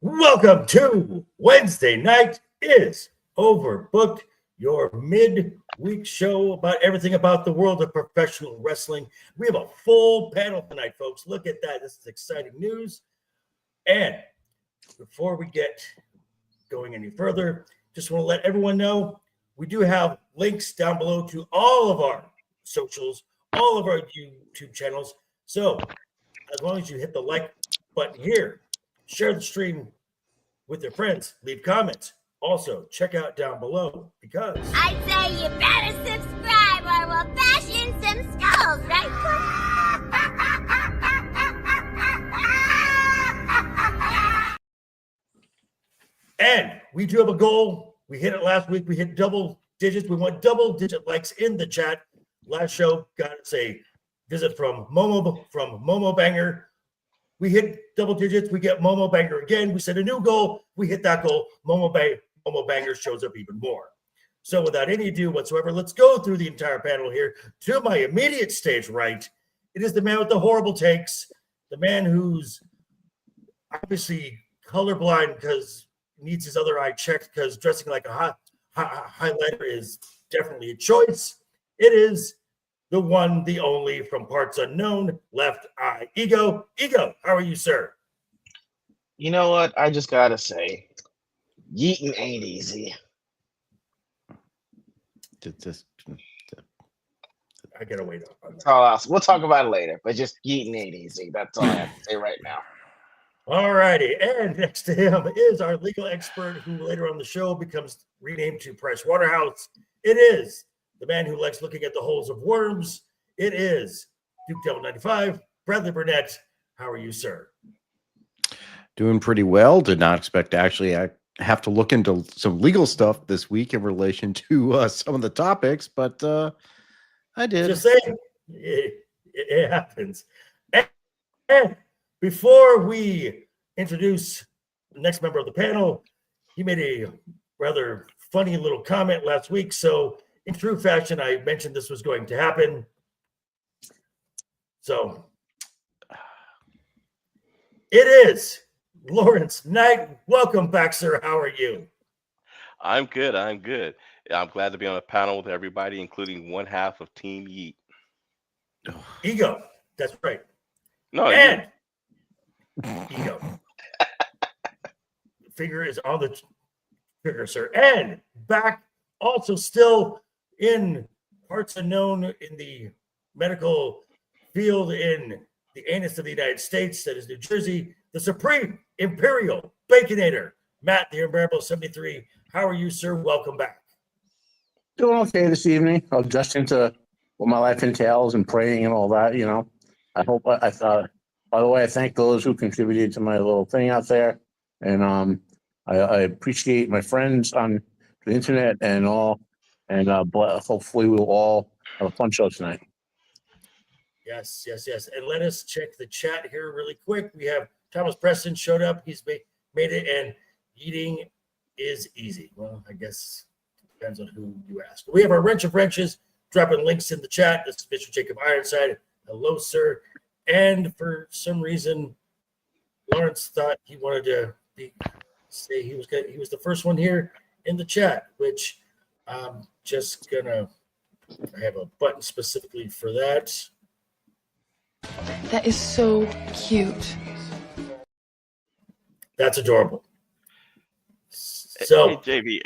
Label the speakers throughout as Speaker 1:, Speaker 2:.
Speaker 1: Welcome to Wednesday Night is Overbooked, your mid-week show about everything about the world of professional wrestling. We have a full panel tonight, folks. Look at that. This is exciting news. And before we get going any further, just want to let everyone know we do have links down below to all of our socials, all of our YouTube channels. So as long as you hit the like button here, share the stream with your friends, leave comments. Also, check out down below because
Speaker 2: I'd say you better subscribe or we'll bash in some skulls, right?
Speaker 1: And we do have a goal. We hit it last week. We hit double digits. We want double-digit likes in the chat. Last show got us a visit from Momo Banger. We hit double digits. We get Momo Banger again. We set a new goal. We hit that goal. Momo Banger shows up even more. So without any ado whatsoever, let's go through the entire panel here. To my immediate stage right, it is the man with the horrible takes, the man who's obviously colorblind because he needs his other eye checked because dressing like a highlighter is definitely a choice. It is the one, the only, from parts unknown, LeftEyeEgo. Ego, how are you, sir?
Speaker 3: You know what? I just gotta say, yeeting ain't easy.
Speaker 1: I gotta wait on
Speaker 3: That's all else. We'll talk about it later, but just yeeting ain't easy. That's all I have to say right now.
Speaker 1: All righty, and next to him is our legal expert who later on the show becomes renamed to Price Waterhouse. It is the man who likes looking at the holes of worms. It is Duke Devil 95, Bradley Burnett. How are you, sir?
Speaker 4: Doing pretty well. Did not expect to actually have to look into some legal stuff this week in relation to some of the topics, but I did.
Speaker 1: Just saying, it happens. And before we introduce the next member of the panel, he made a rather funny little comment last week. So in true fashion, I mentioned this was going to happen. So it is Laurence Knight. Welcome back, sir. How are you?
Speaker 5: I'm good. I'm good. I'm glad to be on a panel with everybody, including one half of Team Yeet.
Speaker 1: Ego. That's right.
Speaker 5: No,
Speaker 1: and Ego. Finger is on the trigger, sir. And back also still in parts unknown in the medical field in the anus of the United States, that is New Jersey, the Supreme Imperial Baconator, Matt the Unbearable 73. How are you, sir? Welcome back.
Speaker 6: Doing okay this evening. I'll adjust into what my life entails and praying and all that, you know. I hope I thought, by the way, I thank those who contributed to my little thing out there. And I appreciate my friends on the internet and all. And hopefully we'll all have a fun show tonight.
Speaker 1: Yes. And let us check the chat here really quick. We have Thomas Preston showed up. He's made it, and eating is easy. Well, I guess it depends on who you ask. We have our Wrench of Wrenches dropping links in the chat. This is Mr. Jacob Ironside. Hello, sir. And for some reason, Lawrence thought he wanted to say he was the first one here in the chat, which I'm just gonna have a button specifically for that.
Speaker 7: That is so cute.
Speaker 1: That's adorable. So,
Speaker 5: hey, JV,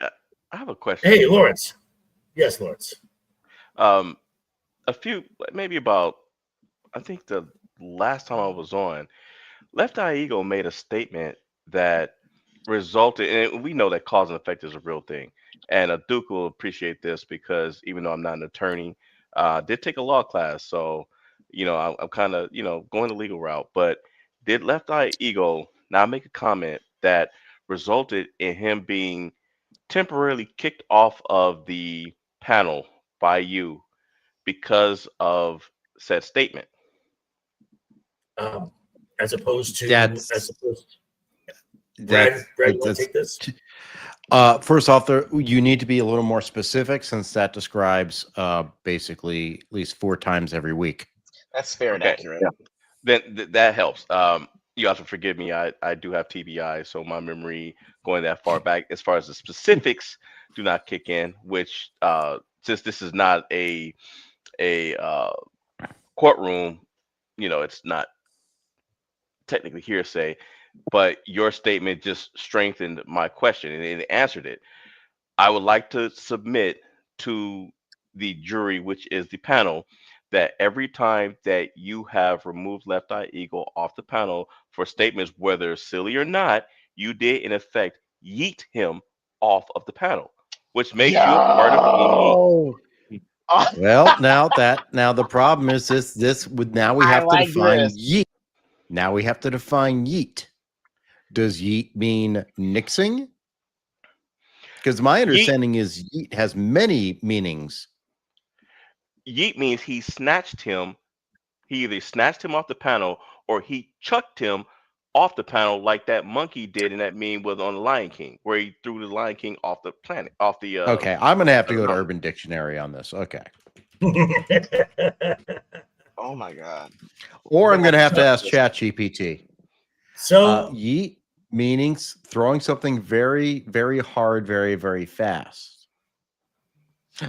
Speaker 5: I have a question.
Speaker 1: Hey, Lawrence. Yes, Lawrence.
Speaker 5: Maybe about, I think the last time I was on, LeftEyeEgo made a statement that resulted, and we know that cause and effect is a real thing. And Duke will appreciate this because even though I'm not an attorney, did take a law class. So, I'm kind of, going the legal route. But did LeftEyeEgo now make a comment that resulted in him being temporarily kicked off of the panel by you because of said statement?
Speaker 1: As opposed to,
Speaker 4: Brad,
Speaker 1: want to take this?
Speaker 4: First off, you need to be a little more specific since that describes basically at least 4 times every week.
Speaker 3: That's fair and accurate.
Speaker 5: Yeah. Then that helps. You have to forgive me. I do have TBI, so my memory going that far back, as far as the specifics, do not kick in. Which, since this is not a courtroom, it's not technically hearsay, but your statement just strengthened my question and it answered it. I would like to submit to the jury, which is the panel, that every time that you have removed LeftEyeEgo off the panel for statements, whether silly or not, you did in effect yeet him off of the panel, which makes you a part of being yeet.
Speaker 3: Oh,
Speaker 4: Well, now the problem is this would now we
Speaker 3: I
Speaker 4: have to
Speaker 3: like
Speaker 4: define
Speaker 3: this.
Speaker 4: yeet. Now we have to define yeet. Does yeet mean nixing? Because my understanding is yeet has many meanings.
Speaker 5: Yeet means he snatched him. He either snatched him off the panel or he chucked him off the panel, like that monkey did in that meme with on the Lion King, where he threw the Lion King off the planet, off the.
Speaker 4: Okay, I'm gonna have to go to Urban Dictionary on this. Okay,
Speaker 3: Oh my god.
Speaker 4: or I'm gonna have to ask ChatGPT.
Speaker 1: So
Speaker 4: Yeet meanings throwing something very, very hard, very, very fast.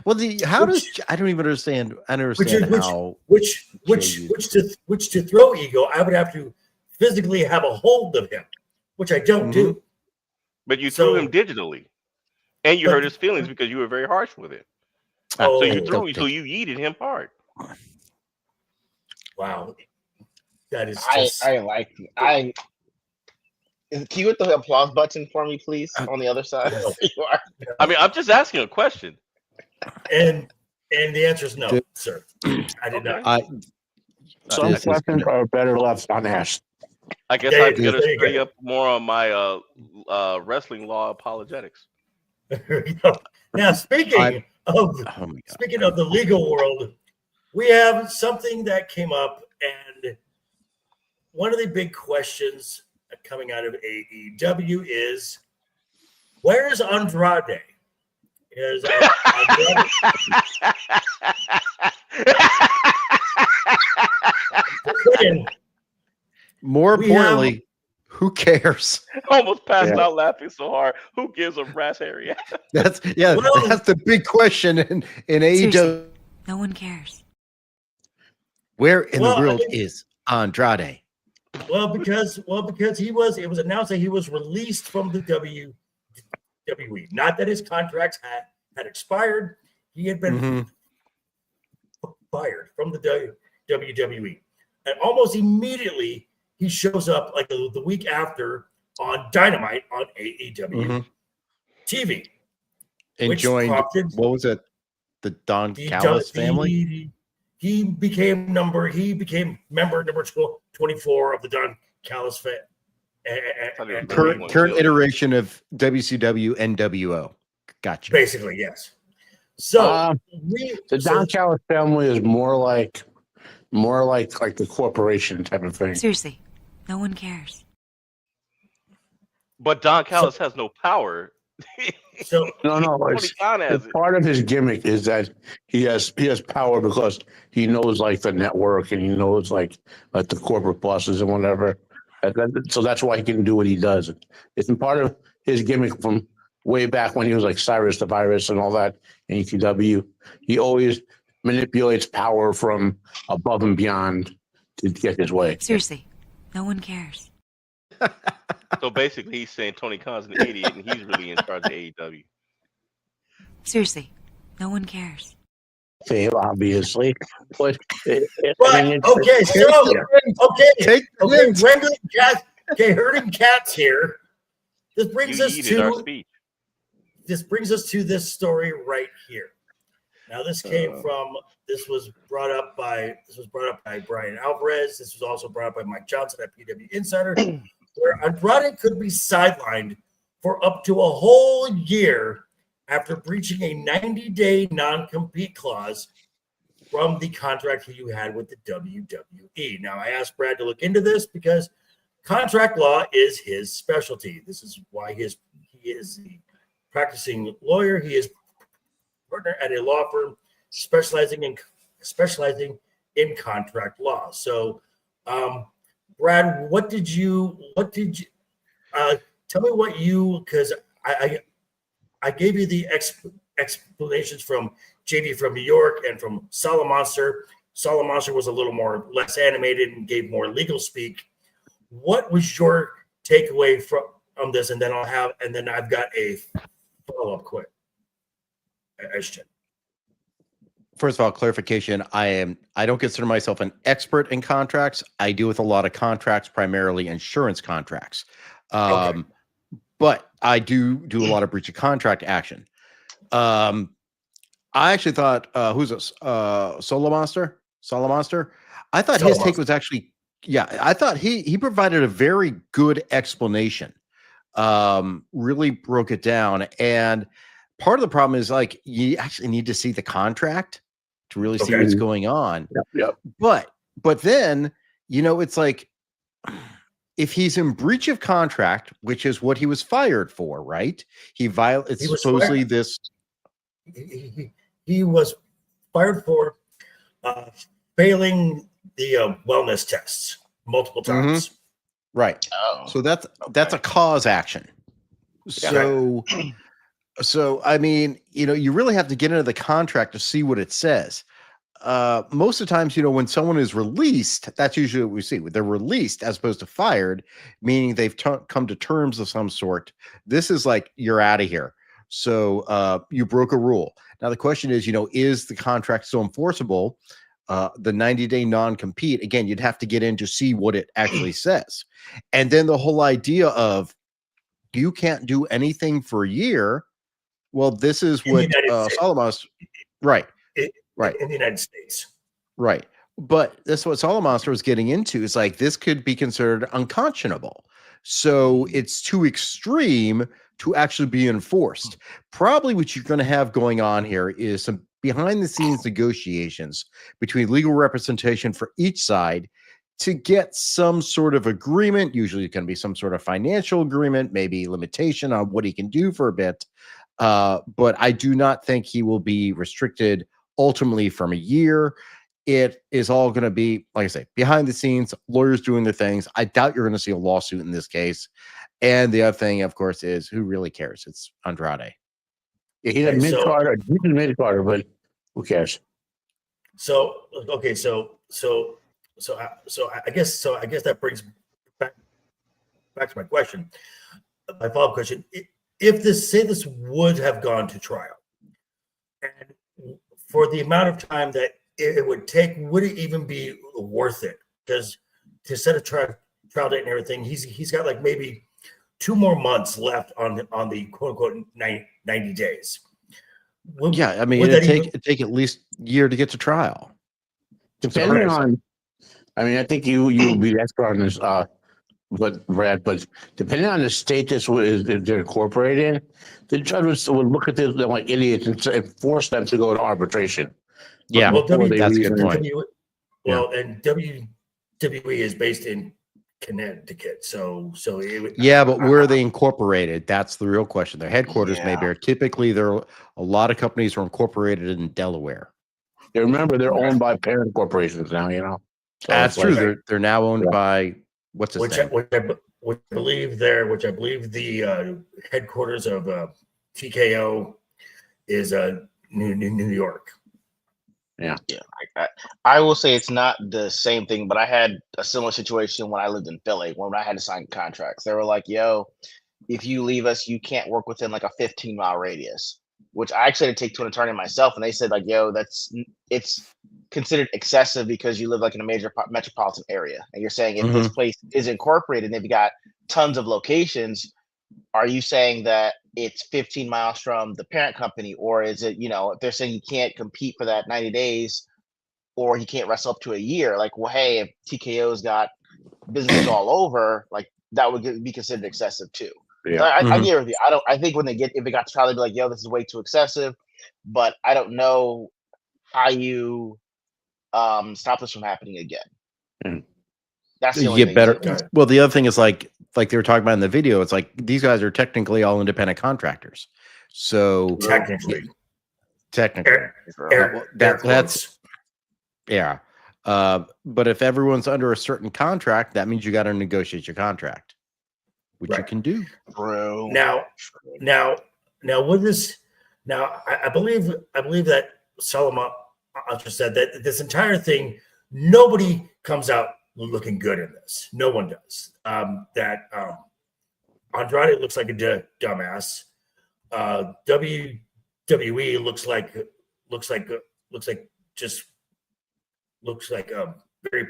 Speaker 4: Well, how does I don't even understand. I don't understand how
Speaker 1: which to throw ego, I would have to physically have a hold of him, which I don't do.
Speaker 5: But you
Speaker 1: So-
Speaker 5: threw him digitally, and you
Speaker 1: But-
Speaker 5: hurt his feelings because you were very harsh with it.
Speaker 1: Oh,
Speaker 5: So you threw him, so you yeeted him hard.
Speaker 1: wow, that is
Speaker 3: I
Speaker 1: just
Speaker 3: like I. Can you hit the applause button for me, please, on the other side?
Speaker 1: No.
Speaker 3: You are.
Speaker 5: I mean, I'm just asking a question.
Speaker 1: and the answer is no, sir. I did not.
Speaker 6: Some
Speaker 4: This is-
Speaker 6: questions are better left unasked.
Speaker 5: I guess
Speaker 1: There
Speaker 5: I
Speaker 1: you go,
Speaker 5: better
Speaker 1: there you
Speaker 5: study
Speaker 1: go.
Speaker 5: up more on my wrestling law apologetics.
Speaker 1: Now, speaking of
Speaker 4: Oh my God.
Speaker 1: speaking of the legal world, we have something that came up, and one of the big questions coming out of AEW is, where's Andrade? Is Andrade saying,
Speaker 4: More
Speaker 1: We have-
Speaker 4: importantly, who cares?
Speaker 5: Almost passed
Speaker 6: Yeah.
Speaker 5: out laughing so hard. Who gives a rat's hairy ass?
Speaker 4: That's
Speaker 1: Well-
Speaker 4: that's the big question in AEW.
Speaker 8: Seriously. No one cares.
Speaker 4: Where in
Speaker 1: Well,
Speaker 4: the
Speaker 1: I
Speaker 4: world
Speaker 1: think-
Speaker 4: is Andrade?
Speaker 1: because it was announced that he was released from the WWE. Not that his contracts had expired. He had been
Speaker 4: Mhm.
Speaker 1: fired from the WWE. And almost immediately he shows up like the week after on Dynamite on AEW
Speaker 4: Mhm.
Speaker 1: TV.
Speaker 4: And
Speaker 1: Which
Speaker 4: joined
Speaker 1: prompted
Speaker 4: what was it? The Don
Speaker 1: the-
Speaker 4: Callis
Speaker 1: the-
Speaker 4: family.
Speaker 1: He became member number 24 of the Don Callis
Speaker 4: Current iteration of WCW NWO. Gotcha.
Speaker 1: basically, yes. So
Speaker 6: The Don Callis family is more like the corporation type of thing.
Speaker 8: Seriously. No one cares.
Speaker 5: But Don Callis has no power.
Speaker 1: so
Speaker 6: No,
Speaker 5: Tony
Speaker 6: it's
Speaker 5: Khan has it.
Speaker 6: part of his gimmick is that he has power because he knows like the network and he knows like the corporate bosses and whatever. So that's why he can do what he does. It's part of his gimmick from way back when he was like Cyrus the Virus and all that in ECW. He always manipulates power from above and beyond to get his way.
Speaker 8: Seriously. No one cares.
Speaker 5: So basically, he's saying Tony Khan's an idiot, and he's really in charge of AEW.
Speaker 8: Seriously. No one cares.
Speaker 6: Obviously. But
Speaker 1: okay, wrangling cats, herding cats here. This brings
Speaker 5: You
Speaker 1: us
Speaker 5: yeeted our
Speaker 1: to
Speaker 5: speech.
Speaker 1: this story right here. Now, this was brought up by Brian Alvarez. This was also brought up by Mike Johnson at PW Insider, where Andrade could be sidelined for up to a whole year after breaching a 90-day non-compete clause from the contract he had with the WWE. Now, I asked Brad to look into this because contract law is his specialty. This is why he is the practicing lawyer. He is partner at a law firm specializing in contract law. So Brad, what did you tell me what you, because I gave you the explanations from JD from New York and from Solid Monster. Solid Monster was a little more less animated and gave more legal speak. What was your takeaway from this? And then I've got a follow-up question.
Speaker 4: First of all, clarification. I don't consider myself an expert in contracts. I deal with a lot of contracts, primarily insurance contracts.
Speaker 1: Okay.
Speaker 4: But I do a lot of breach of contract action. I actually thought, who's this? Solo Monster? I thought his take was actually, I thought he provided a very good explanation. Really broke it down. And part of the problem is like, you actually need to see the contract to really see what's going on.
Speaker 6: Yep.
Speaker 4: But then, it's like, if he's in breach of contract, which is what he was fired for, right? He supposedly this.
Speaker 1: He was fired for failing the wellness tests multiple times.
Speaker 4: Right.
Speaker 3: Oh,
Speaker 4: So that's a cause action. So I mean, you really have to get into the contract to see what it says. Most of the times, when someone is released, that's usually what we see. They're released as opposed to fired, meaning they've come to terms of some sort. This is like, you're out of here. So you broke a rule. Now the question is, is the contract still enforceable? The 90-day non-compete, again, you'd have to get in to see what it actually says. And then the whole idea of you can't do anything for a year. Well, this is what Solomos, right. Right.
Speaker 1: In the United States.
Speaker 4: Right. But that's what Solid Monster was getting into. Is like, this could be considered unconscionable. So it's too extreme to actually be enforced. Probably what you're going to have going on here is some behind the scenes negotiations between legal representation for each side to get some sort of agreement. Usually it can be some sort of financial agreement, maybe limitation on what he can do for a bit. But I do not think he will be restricted ultimately from a year. It is all going to be, like I say, behind the scenes, lawyers doing their things. I doubt you're going to see a lawsuit in this case. And the other thing, of course, is who really cares? It's Andrade.
Speaker 6: Yeah, he's a mid-carder. He's a mid-carder, but who cares?
Speaker 1: So okay, so I guess that brings back to my question, my follow-up question. If this would have gone to trial, and for the amount of time that it would take, would it even be worth it? Because to set a trial date and everything, he's got like maybe 2 more months left on the quote unquote 90 days.
Speaker 4: Yeah, I mean, it'd take at least a year to get to trial.
Speaker 6: Depending on, I mean, I think you will be the expert on this, but Brad, but depending on the state this is they're incorporated in, the judge would look at this like idiots and force them to go to arbitration.
Speaker 4: Yeah,
Speaker 1: well,
Speaker 4: that's a good point.
Speaker 1: Well, and WWE is based in Connecticut, so it would,
Speaker 4: but where are they incorporated? That's the real question. Their headquarters may be. Typically, there are a lot of companies are incorporated in Delaware.
Speaker 6: Yeah, remember, they're owned by parent corporations now. So
Speaker 4: that's true. They're now owned by what's his name?
Speaker 1: Which I believe the headquarters of TKO is New York.
Speaker 6: Yeah.
Speaker 3: I will say it's not the same thing, but I had a similar situation when I lived in Philly when I had to sign contracts. They were like, yo, if you leave us, you can't work within like a 15-mile radius, which I actually had to take to an attorney myself. And they said like, yo, it's considered excessive because you live like in a major metropolitan area. And you're saying if this place is incorporated and they've got tons of locations, are you saying that it's 15 miles from the parent company, or is it, if they're saying you can't compete for that 90 days or he can't wrestle up to a year, like, well, hey, if TKO's got businesses all over, like that would be considered excessive too.
Speaker 6: Yeah.
Speaker 3: So I get with you. I think when if it got to trial, they'd be like, yo, this is way too excessive, but I don't know how you stop this from happening again. That's the only
Speaker 4: you get
Speaker 3: thing.
Speaker 4: better. Well, the other thing is like they were talking about in the video, it's like these guys are technically all independent contractors. So
Speaker 1: technically,
Speaker 4: that's yeah. But if everyone's under a certain contract, that means you got to negotiate your contract, which you
Speaker 1: Right.
Speaker 4: can do.
Speaker 3: Bro.
Speaker 1: Now, with this, I believe that Solomon just said that this entire thing, nobody comes out looking good in this. No one does. Andrade looks like a dumbass. WWE looks like very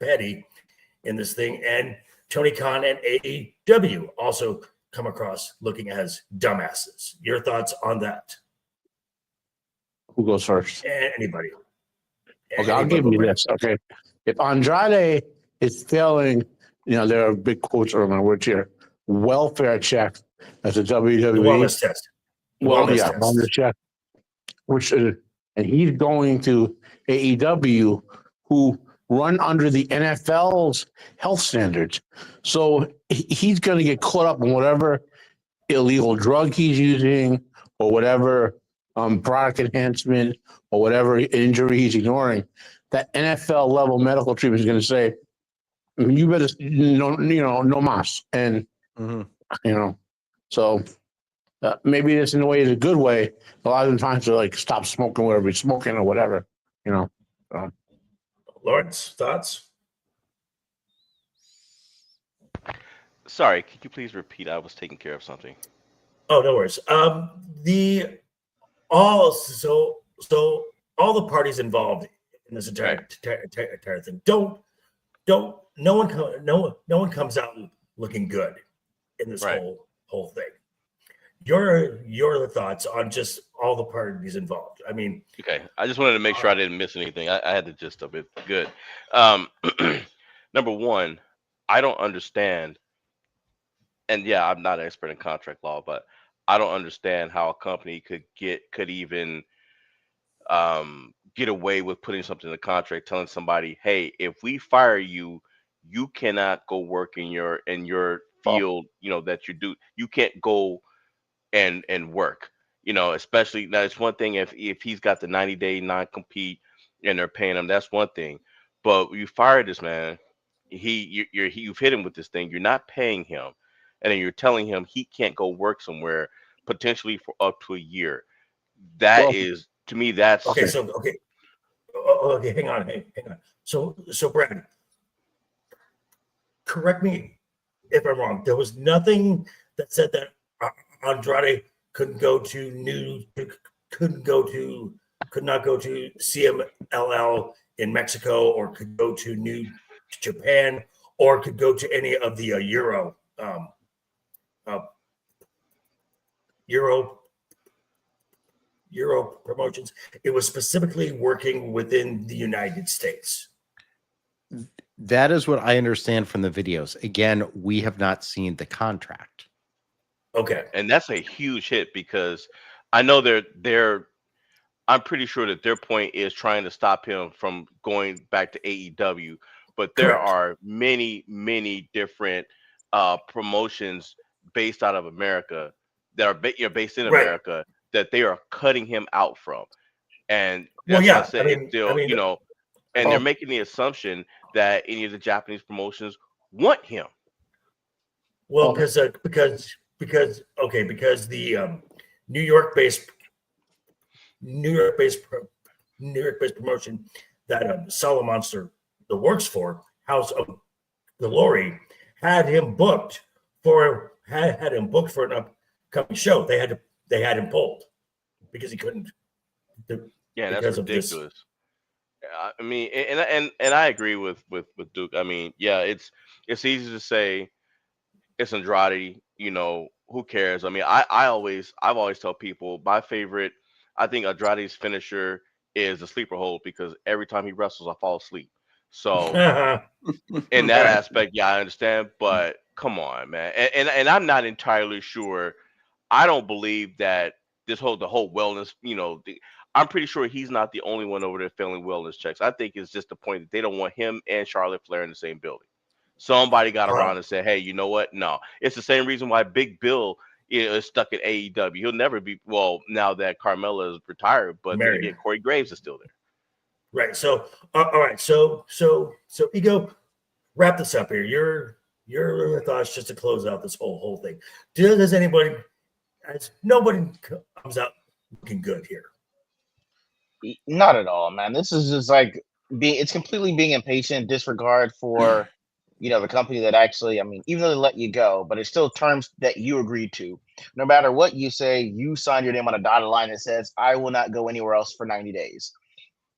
Speaker 1: petty in this thing, and Tony Khan and AEW also come across looking as dumbasses. Your thoughts on that?
Speaker 6: Who goes first?
Speaker 1: Anybody?
Speaker 6: Okay, I'll give you this. Okay, if Andrade is failing, there are big quotes around my words here. Welfare check as a WWE
Speaker 1: The wellness test.
Speaker 6: Wellness check. And he's going to AEW, who run under the NFL's health standards. So he's going to get caught up in whatever illegal drug he's using or whatever product enhancement or whatever injury he's ignoring. That NFL level medical treatment is going to say, you better, no mas. And, so maybe this in a way is a good way. A lot of the times they're like, stop smoking whatever you're smoking or whatever,
Speaker 1: Laurence, thoughts?
Speaker 5: Sorry, could you please repeat? I was taking care of something.
Speaker 1: Oh, no worries. All the parties involved in this entire thing no one comes out looking good in this whole thing. Your thoughts on just all the parties involved? I mean,
Speaker 5: okay, I just wanted to make sure I didn't miss anything. I had the gist of it. Good. Number one, I don't understand, and yeah, I'm not an expert in contract law, but I don't understand how a company could even get away with putting something in the contract, telling somebody, "Hey, if we fire you, you cannot go work in your field, that you do. You can't go and work, especially now. It's one thing if he's got the 90-day non-compete and they're paying him, that's one thing. But you fire this man, you've hit him with this thing, you're not paying him, and then you're telling him he can't go work somewhere potentially for up to a year. That is, to me, that's
Speaker 1: okay. So okay, hang on. So Brad, correct me if I'm wrong. There was nothing that said that Andrade could not go to CMLL in Mexico, or could go to New Japan, or could go to any of the Euro promotions. It was specifically working within the United States.
Speaker 4: That is what I understand from the videos. Again, we have not seen the contract.
Speaker 1: Okay.
Speaker 5: And that's a huge hit, because I know I'm pretty sure that their point is trying to stop him from going back to AEW, but there
Speaker 1: Correct.
Speaker 5: are many, many different promotions based out of America that are based in America that they are cutting him out from. And that's what I said, it's still, and they're making the assumption that any of the Japanese promotions want him.
Speaker 1: Well, because the New York-based promotion that Solid Monster works for, House of Glory, had him booked for an upcoming show. They had him pulled because he couldn't.
Speaker 5: Yeah, that's ridiculous. I mean, and I agree with Duke. I mean, yeah, it's easy to say it's Andrade, who cares? I mean, I've always tell people my favorite, I think Andrade's finisher is the sleeper hold, because every time he wrestles, I fall asleep. So in that aspect, yeah, I understand, but come on, man. And I'm not entirely sure. I don't believe that the whole wellness, I'm pretty sure he's not the only one over there failing wellness checks. I think it's just the point that they don't want him and Charlotte Flair in the same building. Somebody got around and said, "Hey, you know what? No." It's the same reason why Big Bill is stuck at AEW. He'll never be, well, now that Carmella is retired, but then again, Corey Graves is still there.
Speaker 1: Right. So, all right. So, Ego, wrap this up here. Your thoughts just to close out this whole thing. Does anybody? As nobody comes out looking good here.
Speaker 3: Not at all, man. This is just like it's completely being impatient, disregard for the company that actually, I mean, even though they let you go, but it's still terms that you agreed to. No matter what you say, you signed your name on a dotted line that says, I will not go anywhere else for 90 days.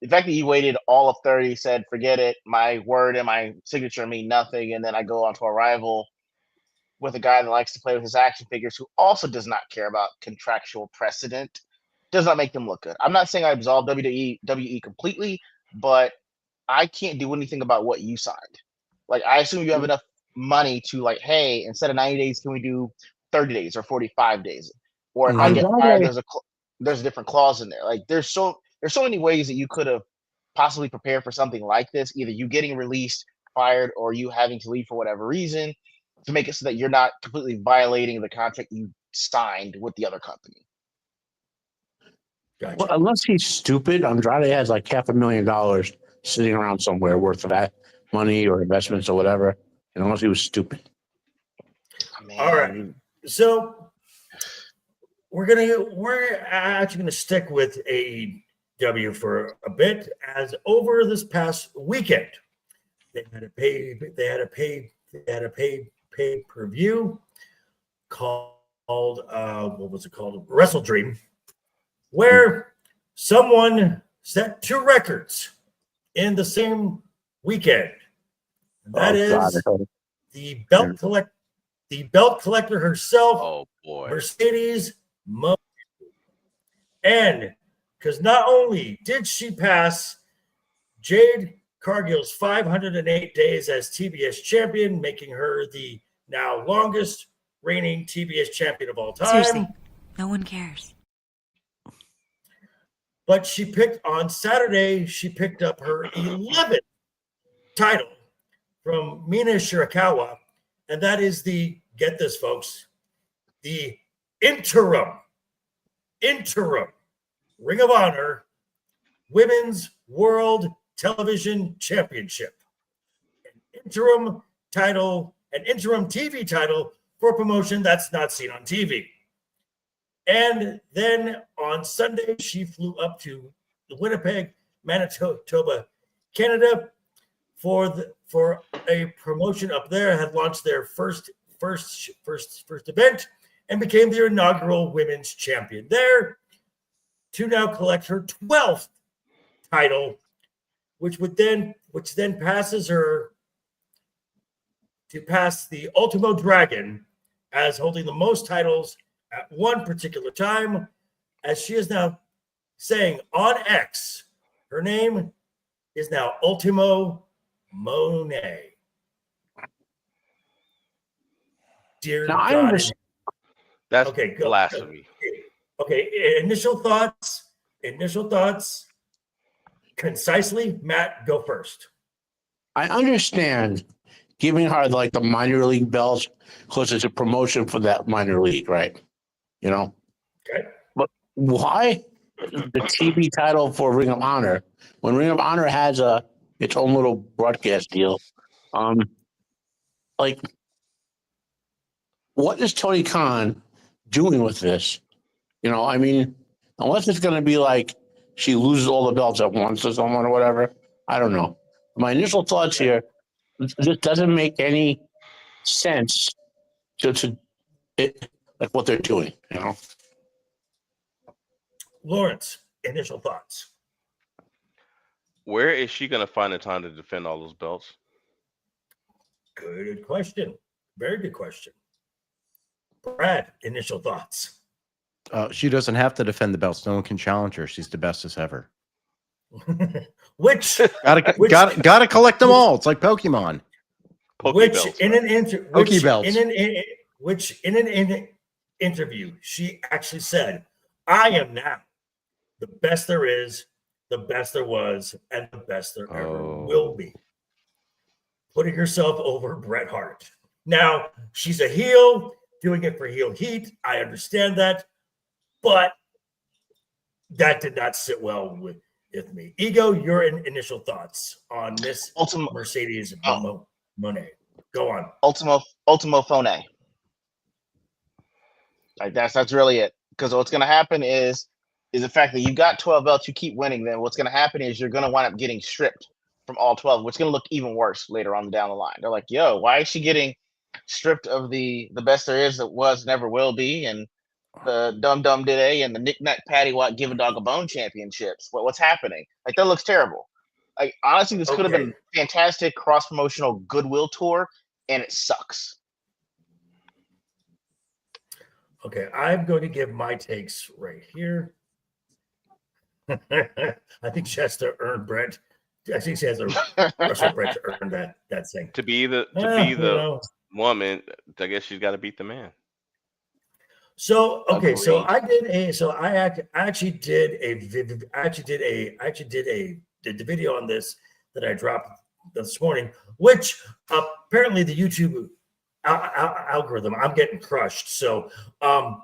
Speaker 3: The fact that you waited all of 30, said, forget it, my word and my signature mean nothing, and then I go on to a rival with a guy that likes to play with his action figures who also does not care about contractual precedent, does not make them look good. I'm not saying I absolve WWE completely, but I can't do anything about what you signed. Like, I assume you have enough money to, like, hey, instead of 90 days, can we do 30 days or 45 days? Or if I get fired, there's a different clause in there. Like, there's so many ways that you could have possibly prepared for something like this, either you getting released, fired, or you having to leave for whatever reason, to make it so that you're not completely violating the contract you signed with the other company.
Speaker 1: Gotcha.
Speaker 6: Well, unless he's stupid, Andrade has like $500,000 sitting around somewhere worth of that money or investments or whatever. And unless he was stupid.
Speaker 3: Man.
Speaker 1: All right. So we're actually gonna stick with AEW for a bit, as over this past weekend they had a pay-per-view called what was it called? Wrestle Dream, where someone set 2 records in the same weekend. And that is the belt collector herself.
Speaker 5: Oh boy,
Speaker 1: Mercedes Moné. And because not only did she pass Jade Cargill's 508 days as TBS champion, making her the now longest reigning TBS champion of all time.
Speaker 8: Seriously, no one cares.
Speaker 1: But on Saturday, she picked up her 11th title from Mina Shirakawa. And that is get this, folks, the interim Ring of Honor Women's World Television Championship. An interim TV title for a promotion that's not seen on TV. And then on Sunday, she flew up to Winnipeg, Manitoba, Canada, for a promotion up there. Had launched their first event and became their inaugural women's champion there, to now collect her 12th title, which then passes her to pass the Ultimo Dragon as holding the most titles at one particular time, as she is now saying on X, her name is now Ultimo-Mone. Dear
Speaker 6: now,
Speaker 1: God.
Speaker 6: I understand.
Speaker 5: that's
Speaker 1: Okay, go.
Speaker 5: blasphemy.
Speaker 1: Okay, initial thoughts. Concisely, Matt, go first.
Speaker 6: I understand giving her like the minor league belts because it's a promotion for that minor league, right? You know?
Speaker 1: Okay.
Speaker 6: But why the TV title for Ring of Honor when Ring of Honor has its own little broadcast deal? Like, what is Tony Khan doing with this? You know, I mean, unless it's going to be like she loses all the belts at once or someone or whatever. I don't know. My initial thoughts here, this doesn't make any sense to like what they're doing, you know?
Speaker 1: Laurence, initial thoughts.
Speaker 5: Where is she going to find the time to defend all those belts?
Speaker 1: Good question. Very good question. Brad, initial thoughts.
Speaker 4: She doesn't have to defend the belts. No one can challenge her. She's the bestest ever.
Speaker 1: Which
Speaker 4: gotta collect them all. It's like Pokemon.
Speaker 1: In an interview, she actually said, "I am now the best there is, the best there was, and the best there ever will be." Putting herself over Bret Hart. Now, she's a heel, doing it for heel heat. I understand that, but that did not sit well with me. Ego, your initial thoughts on Miss
Speaker 3: Ultimo,
Speaker 1: Mercedes
Speaker 3: oh,
Speaker 1: Monet. Go on.
Speaker 3: Ultimo-Mone. Like that's really it. Because what's gonna happen is the fact that you got 12 belts, you keep winning. Then what's gonna happen is you're gonna wind up getting stripped from all 12, which is gonna look even worse later on down the line. They're like, yo, why is she getting stripped of the best there is, that was, never will be, and the Dum Dum Today and the Nick Nack Patty Watt Give a Dog a Bone championships? What's happening? Like, that looks terrible. Like, honestly, this could have been a fantastic cross promotional goodwill tour, and it sucks.
Speaker 1: Okay, I'm going to give my takes right here. I think she has to earn Brent. I think she has to wrestle Brent to earn that thing.
Speaker 5: To be the woman, I guess she's got to beat the man.
Speaker 1: So okay, so
Speaker 3: Agreed.
Speaker 1: I actually did the video on this that I dropped this morning, which apparently the YouTube algorithm, I'm getting crushed. So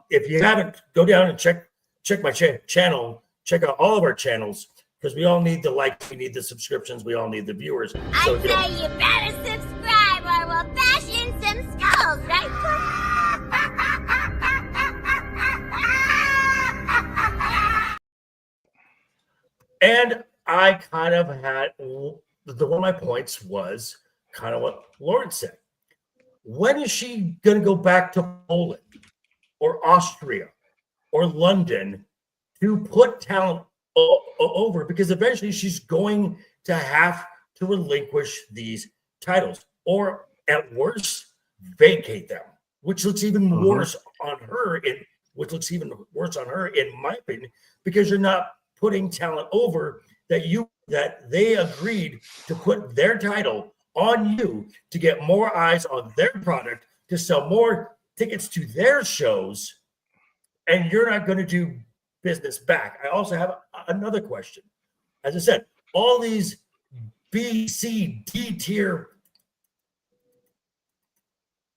Speaker 1: if you haven't, go down and check my channel, check out all of our channels, because we all need the likes, we need the subscriptions, we all need the viewers. So
Speaker 2: I say you better subscribe or we'll bash in some skulls, right?
Speaker 1: And I kind of had one of my points was kind of what Laurence said. When is she going to go back to Poland or Austria or London to put talent over? Because eventually she's going to have to relinquish these titles, or at worst, vacate them, which looks even worse on her. Which looks even worse on her, in my opinion, because you're not putting talent over that they agreed to put their title on you to get more eyes on their product, to sell more tickets to their shows, and you're not going to do business back. I also have another question. As I said, all these B, C, D tier,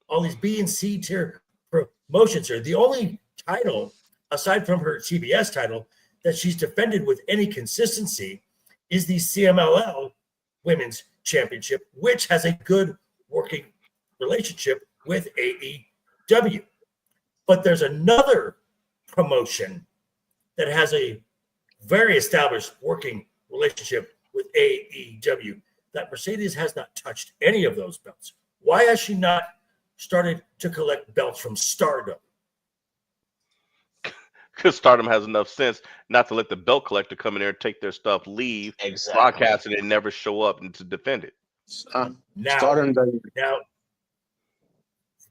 Speaker 1: all these B and C tier promotions here, the only title aside from her CBS title that she's defended with any consistency is the CMLL Women's Championship, which has a good working relationship with AEW. But there's another promotion that has a very established working relationship with AEW that Mercedes has not touched any of those belts. Why has she not started to collect belts from Stardom?
Speaker 5: Because Stardom has enough sense not to let the belt collector come in there and take their stuff, leave, broadcast it, and never show up and to defend it.
Speaker 6: Stardom doesn't.
Speaker 1: Now,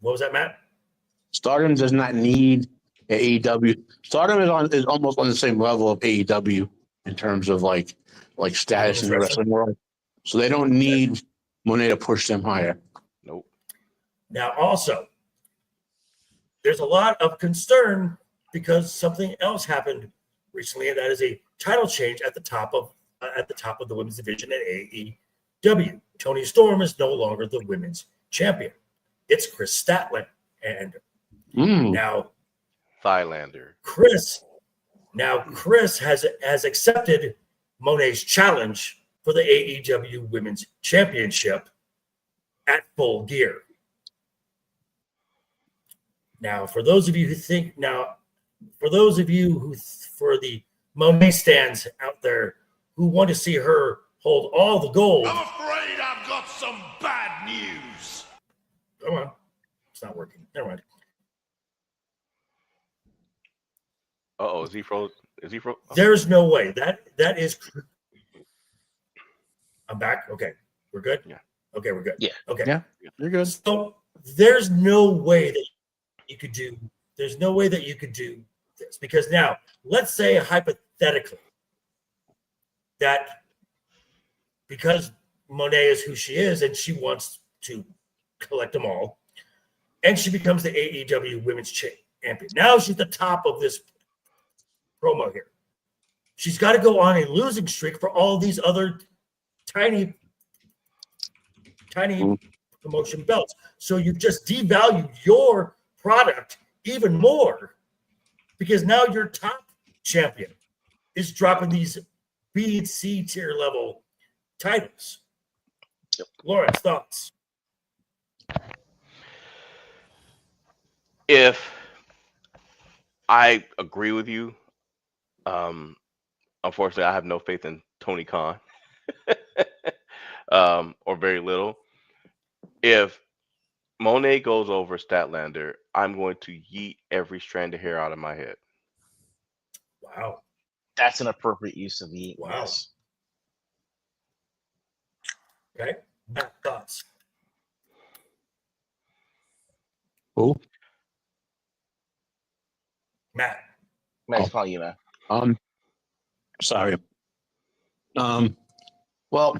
Speaker 1: what was that, Matt?
Speaker 6: Stardom does not need AEW. Stardom is almost on the same level of AEW in terms of like status in the wrestling world. So they don't need Monet to push them higher.
Speaker 5: Nope.
Speaker 1: Now, also, there's a lot of concern because something else happened recently, and that is a title change at the top of the women's division at AEW. Toni Storm is no longer the women's champion. It's Chris Statlander. And now
Speaker 5: Thailander.
Speaker 1: Chris has accepted Monet's challenge for the AEW Women's Championship at Full Gear. Now, for those of you who for the Monet stands out there who want to see her hold all the gold.
Speaker 9: I'm afraid I've got some bad news.
Speaker 1: Come on. It's not working. Never mind.
Speaker 5: Uh-oh, is he froze? Oh.
Speaker 1: There's no way. That is. I'm back. Okay. We're good?
Speaker 5: Yeah.
Speaker 1: Okay, we're good.
Speaker 3: Yeah.
Speaker 1: Okay.
Speaker 4: Yeah, you're good.
Speaker 1: So there's no way that you could do this, because now let's say hypothetically that because Monet is who she is and she wants to collect them all, and she becomes the AEW Women's Champion. Now she's the top of this promo here. She's got to go on a losing streak for all these other tiny promotion belts. So you've just devalued your product even more, because now your top champion is dropping these B, C tier level titles. Laurence, thoughts?
Speaker 5: If I agree with you, unfortunately, I have no faith in Tony Khan, or very little. If Monet goes over Statlander, I'm going to yeet every strand of hair out of my head.
Speaker 1: Wow.
Speaker 3: That's an appropriate use of the
Speaker 1: Wow.
Speaker 3: yes.
Speaker 1: Okay. Matt, thoughts?
Speaker 6: Who?
Speaker 1: Matt.
Speaker 3: Max,
Speaker 6: Oh.
Speaker 3: call you, man.
Speaker 6: Sorry. Well,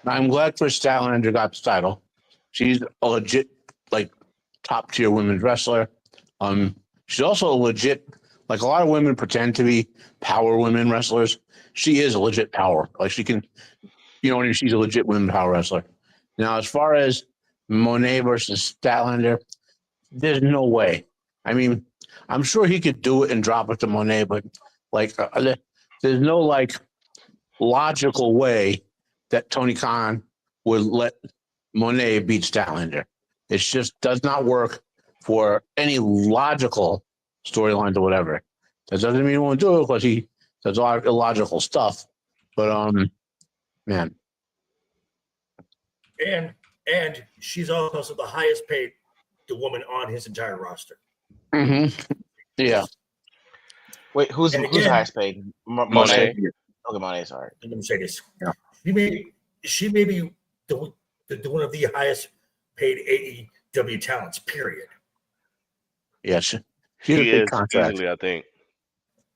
Speaker 6: I'm glad Trish Statlander got the title. She's a legit, like, top tier women's wrestler. She's also a legit, like, a lot of women pretend to be power women wrestlers. She is a legit power. Like, she can, you know, she's a legit women power wrestler. Now, as far as Monet versus Statlander, there's no way. I mean, I'm sure he could do it and drop it to Monet, but like, there's no like logical way that Tony Khan would let Monet beat Statlander. It just does not work for any logical storylines or whatever. That doesn't mean he won't do it because he does a lot of illogical stuff. But man,
Speaker 1: and she's also the highest paid woman on his entire roster.
Speaker 6: yeah.
Speaker 3: Wait, who's
Speaker 1: And
Speaker 3: the
Speaker 1: again-
Speaker 3: highest paid?
Speaker 5: Monet.
Speaker 3: Okay, Monet. Sorry.
Speaker 1: And let me say this.
Speaker 6: Yeah.
Speaker 1: She may be the one of the highest paid AEW talents, period.
Speaker 6: Yeah, she's a
Speaker 5: He
Speaker 6: big
Speaker 5: is
Speaker 6: contract.
Speaker 5: easily, I think.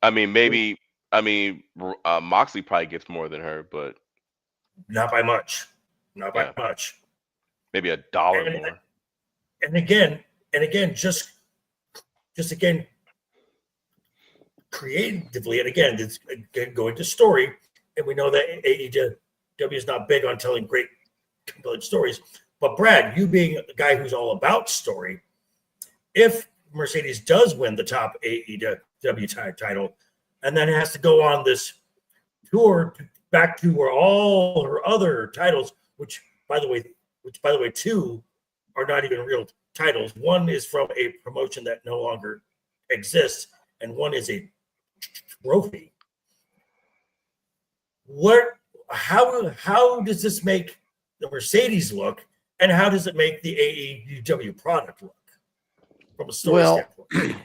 Speaker 5: I mean, maybe. I mean, Moxley probably gets more than her, but
Speaker 1: Not by much. Not by
Speaker 5: Yeah.
Speaker 1: much.
Speaker 5: maybe $1
Speaker 1: And-
Speaker 5: more.
Speaker 1: And again, just again, creatively, and again, it's again going to story, and we know that AEW is not big on telling great, compelling stories. But Brad, you being a guy who's all about story, if Mercedes does win the top AEW title, and then has to go on this tour back to where all her other titles, which by the way, two are not even real titles. One is from a promotion that no longer exists, and one is a trophy. How does this make the Mercedes look, and how does it make the AEW product look from a story standpoint?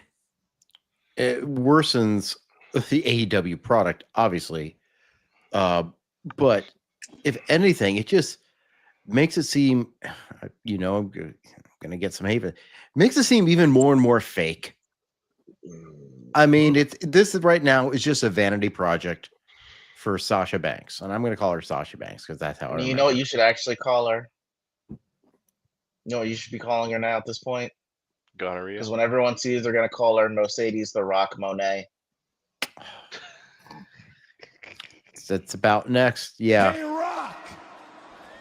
Speaker 4: It worsens the AEW product, obviously. But if anything, it just makes it seem, you know, I'm going to get some hate. Makes it seem even more and more fake. I mean, this right now is just a vanity project for Sasha Banks, and I'm going to call her Sasha Banks because that's how I
Speaker 3: You
Speaker 4: remember.
Speaker 3: know what you should actually call her? You know what you should be calling her now at this point?
Speaker 5: Gonorrhea.
Speaker 3: Because when everyone sees, they're gonna call her Mercedes the Rock Monet.
Speaker 4: That's about next. Yeah.
Speaker 9: Hey, Rock!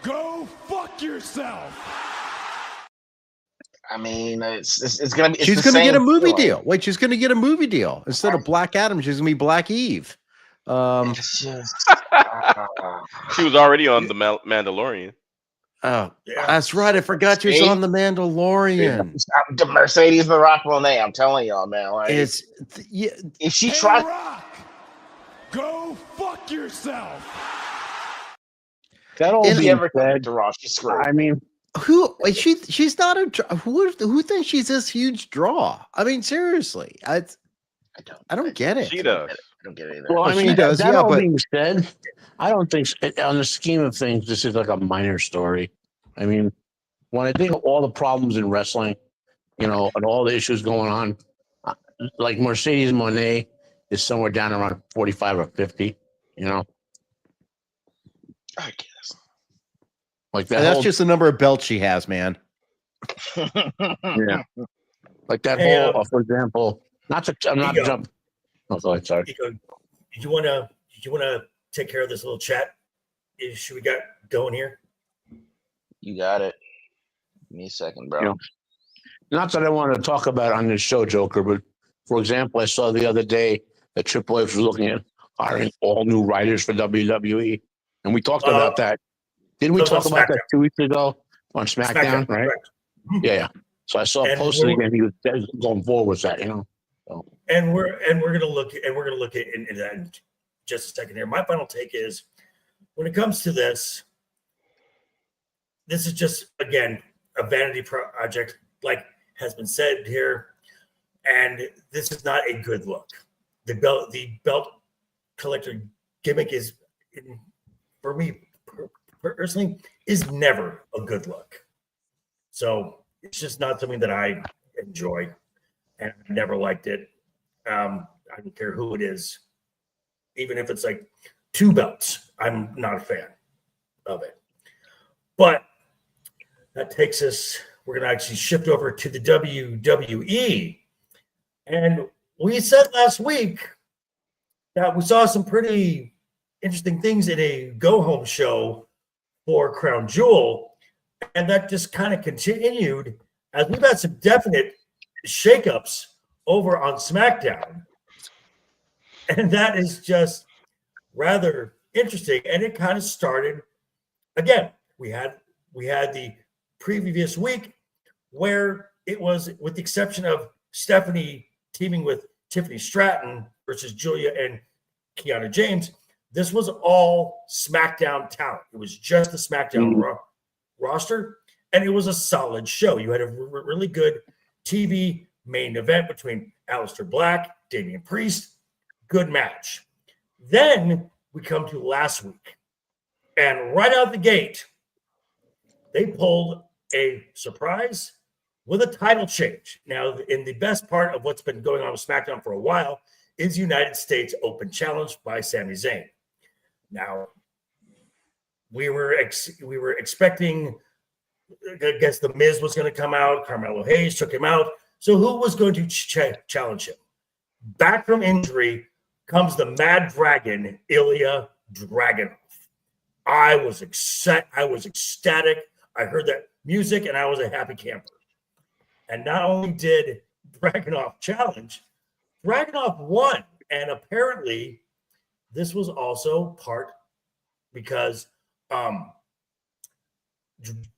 Speaker 9: Go fuck yourself!
Speaker 3: I mean, it's gonna be. It's
Speaker 4: She's
Speaker 3: the
Speaker 4: going to get a
Speaker 3: same
Speaker 4: movie
Speaker 3: feeling.
Speaker 4: deal. Wait, she's going to get a movie deal. Instead of Black Adam, she's going to be Black Eve.
Speaker 3: It's just,
Speaker 5: She was already on the Mandalorian.
Speaker 4: Oh,
Speaker 1: Yeah.
Speaker 4: that's right. I forgot she was
Speaker 3: See?
Speaker 4: on The Mandalorian.
Speaker 3: the Mercedes the Rock Monet. I'm telling y'all, man. Like,
Speaker 4: It's yeah,
Speaker 3: if she
Speaker 9: Hey,
Speaker 3: tries,
Speaker 9: Rock! Go fuck yourself!
Speaker 6: That all
Speaker 3: if she
Speaker 6: being
Speaker 3: ever comes
Speaker 6: said,
Speaker 3: to Raw, she's screwed.
Speaker 6: I mean,
Speaker 4: she's not a who thinks she's this huge draw? I mean, seriously, I don't get it.
Speaker 5: She does.
Speaker 3: I don't get it either.
Speaker 6: well, I
Speaker 4: Well, she
Speaker 6: mean,
Speaker 4: does,
Speaker 6: that
Speaker 4: yeah,
Speaker 6: all
Speaker 4: but-
Speaker 6: being said, I don't think, on the scheme of things, this is like a minor story. I mean, when I think of all the problems in wrestling, you know, and all the issues going on, like Mercedes Monet is somewhere down around 45 or 50, you know,
Speaker 3: I guess.
Speaker 6: like that.
Speaker 4: And that's
Speaker 6: whole,
Speaker 4: just the number of belts she has, man.
Speaker 6: yeah, like that
Speaker 1: Hey,
Speaker 6: whole, for example, I'm not
Speaker 1: Ego.
Speaker 6: jumping. Oh, go ahead, sorry.
Speaker 1: You wanna take care of this little chat? Should we get going here?
Speaker 3: You got it. Give me a second, bro.
Speaker 6: Yeah. Not that I want to talk about it on this show, Joker, but for example, I saw the other day that Triple H was looking at hiring all new writers for WWE. And we talked about that. Didn't we
Speaker 1: that was
Speaker 6: talk
Speaker 1: on
Speaker 6: about that
Speaker 1: SmackDown.
Speaker 6: 2 weeks ago on SmackDown, right?
Speaker 1: correct. Mhm.
Speaker 6: Yeah. So I saw
Speaker 1: And
Speaker 6: posted
Speaker 1: we're-
Speaker 6: again. He was going forward with that, you know. So.
Speaker 1: And we're gonna look at into that in just a second here. My final take is, when it comes to this is just, again, a vanity project, like has been said here, and this is not a good look. The belt collector gimmick is, for me personally, is never a good look. So it's just not something that I enjoy, and I never liked it. I don't care who it is, even if it's like 2 belts. I'm not a fan of it. But that takes us, we're going to actually shift over to the WWE. And we said last week that we saw some pretty interesting things in a go-home show for Crown Jewel. And that just kind of continued as we've had some definite shakeups over on SmackDown. And that is just rather interesting. And it kind of started, again, we had the previous week where it was, with the exception of Stephanie teaming with Tiffany Stratton versus Julia and Kiana James, this was all SmackDown talent. It was just the SmackDown roster, and it was a solid show. You had a really good TV main event between Aleister Black, Damian Priest. Good match. Then we come to last week, and right out the gate, they pulled a surprise with a title change. Now, in the best part of what's been going on with SmackDown for a while is United States Open Challenge by Sami Zayn. Now, we were expecting, I guess, The Miz was going to come out. Carmelo Hayes took him out. So who was going to challenge him? Back from injury comes the Mad Dragon, Ilya Dragunov. I was ecstatic. I heard that music, and I was a happy camper. And not only did Dragunov challenge, Dragunov won. And apparently, this was also part because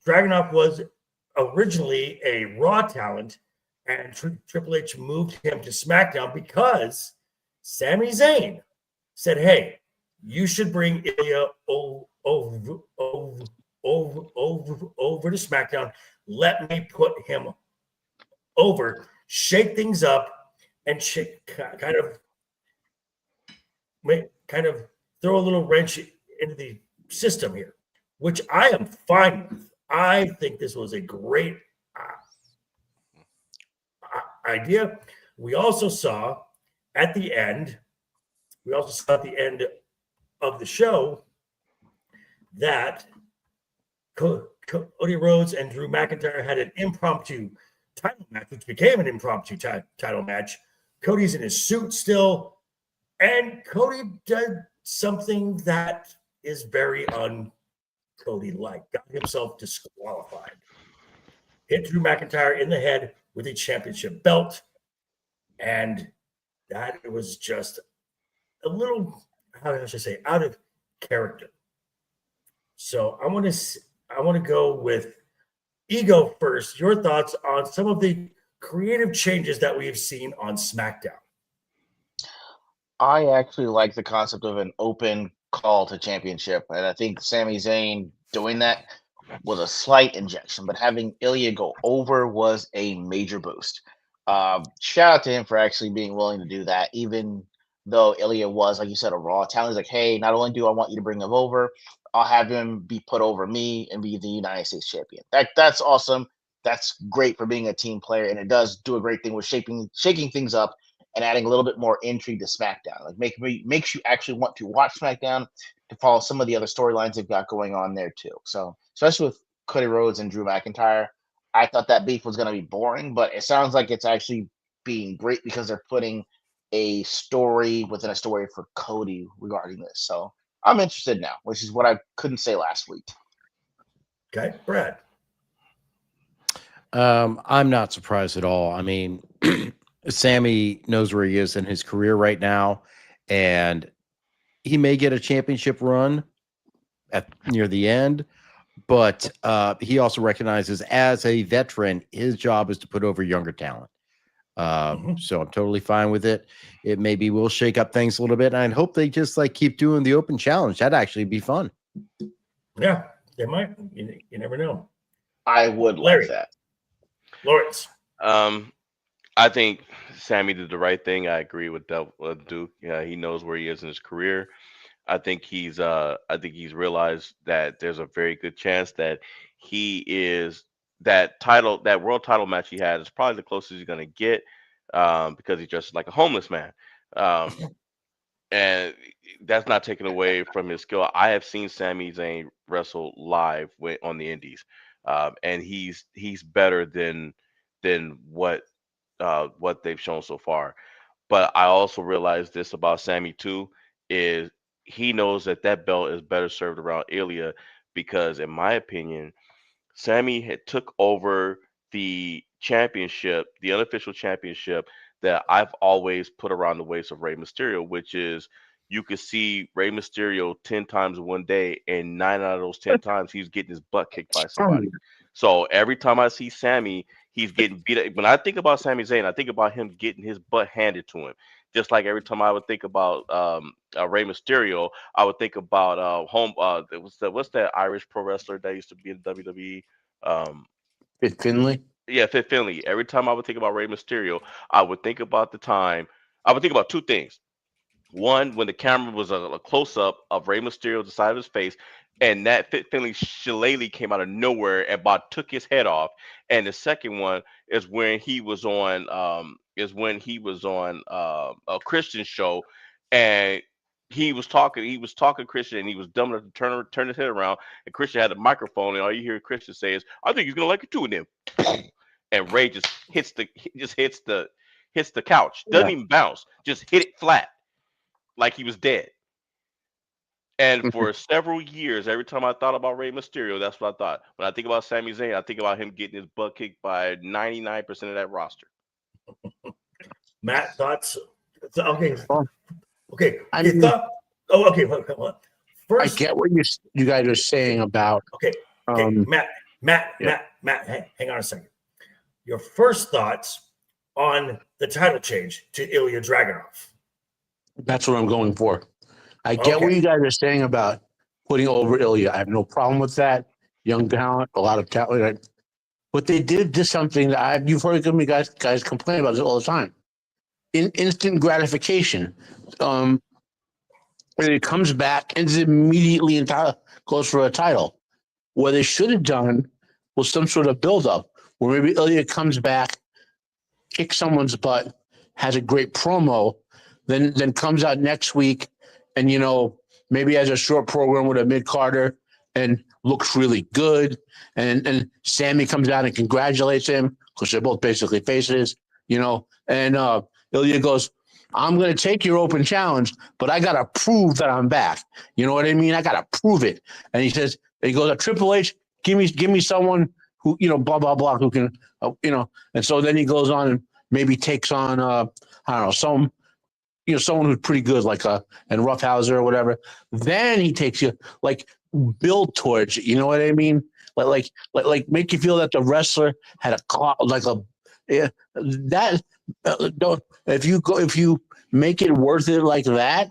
Speaker 1: Dragunov was originally a Raw talent, and Triple H moved him to SmackDown because Sami Zayn said, "Hey, you should bring Ilya over to SmackDown. Let me put him over, shake things up, and kind of throw a little wrench into the system here," which I am fine with. I think this was a great idea. We also saw at the end of the show that Cody Rhodes and Drew McIntyre had an impromptu title match, which became an impromptu title match. Cody's in his suit still, and Cody did something that is very un-Cody-like. Got himself disqualified. Hit Drew McIntyre in the head with a championship belt, and that was just a little, how should I say, out of character. So I want to go with Ego first. Your thoughts on some of the creative changes that we have seen on SmackDown?
Speaker 3: I actually like the concept of an open call to championship, and I think Sami Zayn doing that was a slight injection, but having Ilya go over was a major boost. Shout out to him for actually being willing to do that, even though Ilya was, like you said, a Raw talent. He's like, hey, not only do I want you to bring him over, I'll have him be put over me and be the United States champion. That's awesome. That's great for being a team player, and it does do a great thing with shaking things up and adding a little bit more intrigue to SmackDown. Like makes you actually want to watch SmackDown, to follow some of the other storylines they've got going on there too. So especially with Cody Rhodes and Drew McIntyre, I thought that beef was going to be boring, but it sounds like it's actually being great because they're putting a story within a story for Cody regarding this. So I'm interested now, which is what I couldn't say last week.
Speaker 1: Okay, Brad.
Speaker 4: I'm not surprised at all. I mean, Sammy knows where he is in his career right now, and he may get a championship run at near the end, but he also recognizes as a veteran, his job is to put over younger talent. So I'm totally fine with it. It maybe will shake up things a little bit, and I hope they just like keep doing the open challenge. That'd actually be fun.
Speaker 1: Yeah, they might. You never know.
Speaker 3: I would
Speaker 1: Larry.
Speaker 3: like that.
Speaker 1: Lawrence.
Speaker 5: I think Sammy did the right thing. I agree with Duke. Yeah, he knows where he is in his career. I think he's realized that there's a very good chance that he is that world title match he had is probably the closest he's gonna get, because he's just like a homeless man. And that's not taken away from his skill. I have seen Sami Zayn wrestle live on the Indies, and he's better than what they've shown so far. But I also realize this about Sammy too, is he knows that belt is better served around Ilya, because in my opinion, Sammy had took over the championship, the unofficial championship that I've always put around the waist of Rey Mysterio, which is you could see Rey Mysterio 10 times in one day, and 9 out of those 10 times he's getting his butt kicked by somebody. So every time I see Sammy, he's getting beat up. When I think about Sami Zayn, I think about him getting his butt handed to him. Just like every time I would think about Rey Mysterio, I would think about what's that Irish pro wrestler that used to be in WWE?
Speaker 6: Fit Finley.
Speaker 5: Yeah, Fit Finley. Every time I would think about Rey Mysterio, I would think about two things. One, when the camera was a close up of Rey Mysterio, the side of his face, and that Fit Finley shillelagh came out of nowhere and about took his head off. And the second one is when he was on a Christian show, and he was talking Christian, and he was dumb enough to turn his head around, and Christian had a microphone, and all you hear Christian say is, "I think he's gonna like it too," and then and Ray just hits the couch, doesn't even bounce, just hit it flat like he was dead. And for several years, every time I thought about Rey Mysterio, that's what I thought. When I think about Sami Zayn, I think about him getting his butt kicked by 99% of that roster.
Speaker 1: Matt, thoughts? Okay. Okay.
Speaker 6: I
Speaker 1: You
Speaker 6: mean-
Speaker 1: thought? Oh, okay. Hold on. First,
Speaker 6: I get what you guys are saying about.
Speaker 1: Okay. Matt, hang on a second. Your first thoughts on the title change to Ilya Dragunov?
Speaker 6: That's what I'm going for. I get what you guys are saying about putting over Ilya. I have no problem with that. Young talent, a lot of talent. But they did something that you've heard me guys complain about this all the time. Instant gratification. And it comes back and is immediately goes for a title. What they should have done was some sort of build-up where maybe Ilya comes back, kicks someone's butt, has a great promo, then comes out next week and, maybe has a short program with a mid-carder and looks really good. And Sammy comes out and congratulates him because they're both basically faces, and Ilya goes, "I'm going to take your open challenge, but I got to prove that I'm back." You know what I mean? I got to prove it. And he goes, "Triple H, give me someone who, blah, blah, blah, who can, and so then he goes on and maybe takes on, I don't know, someone who's pretty good, like and Roughhouser or whatever. Then he takes you, like, build towards it. You know what I mean? Like make you feel that the wrestler had don't, if you make it worth it like that,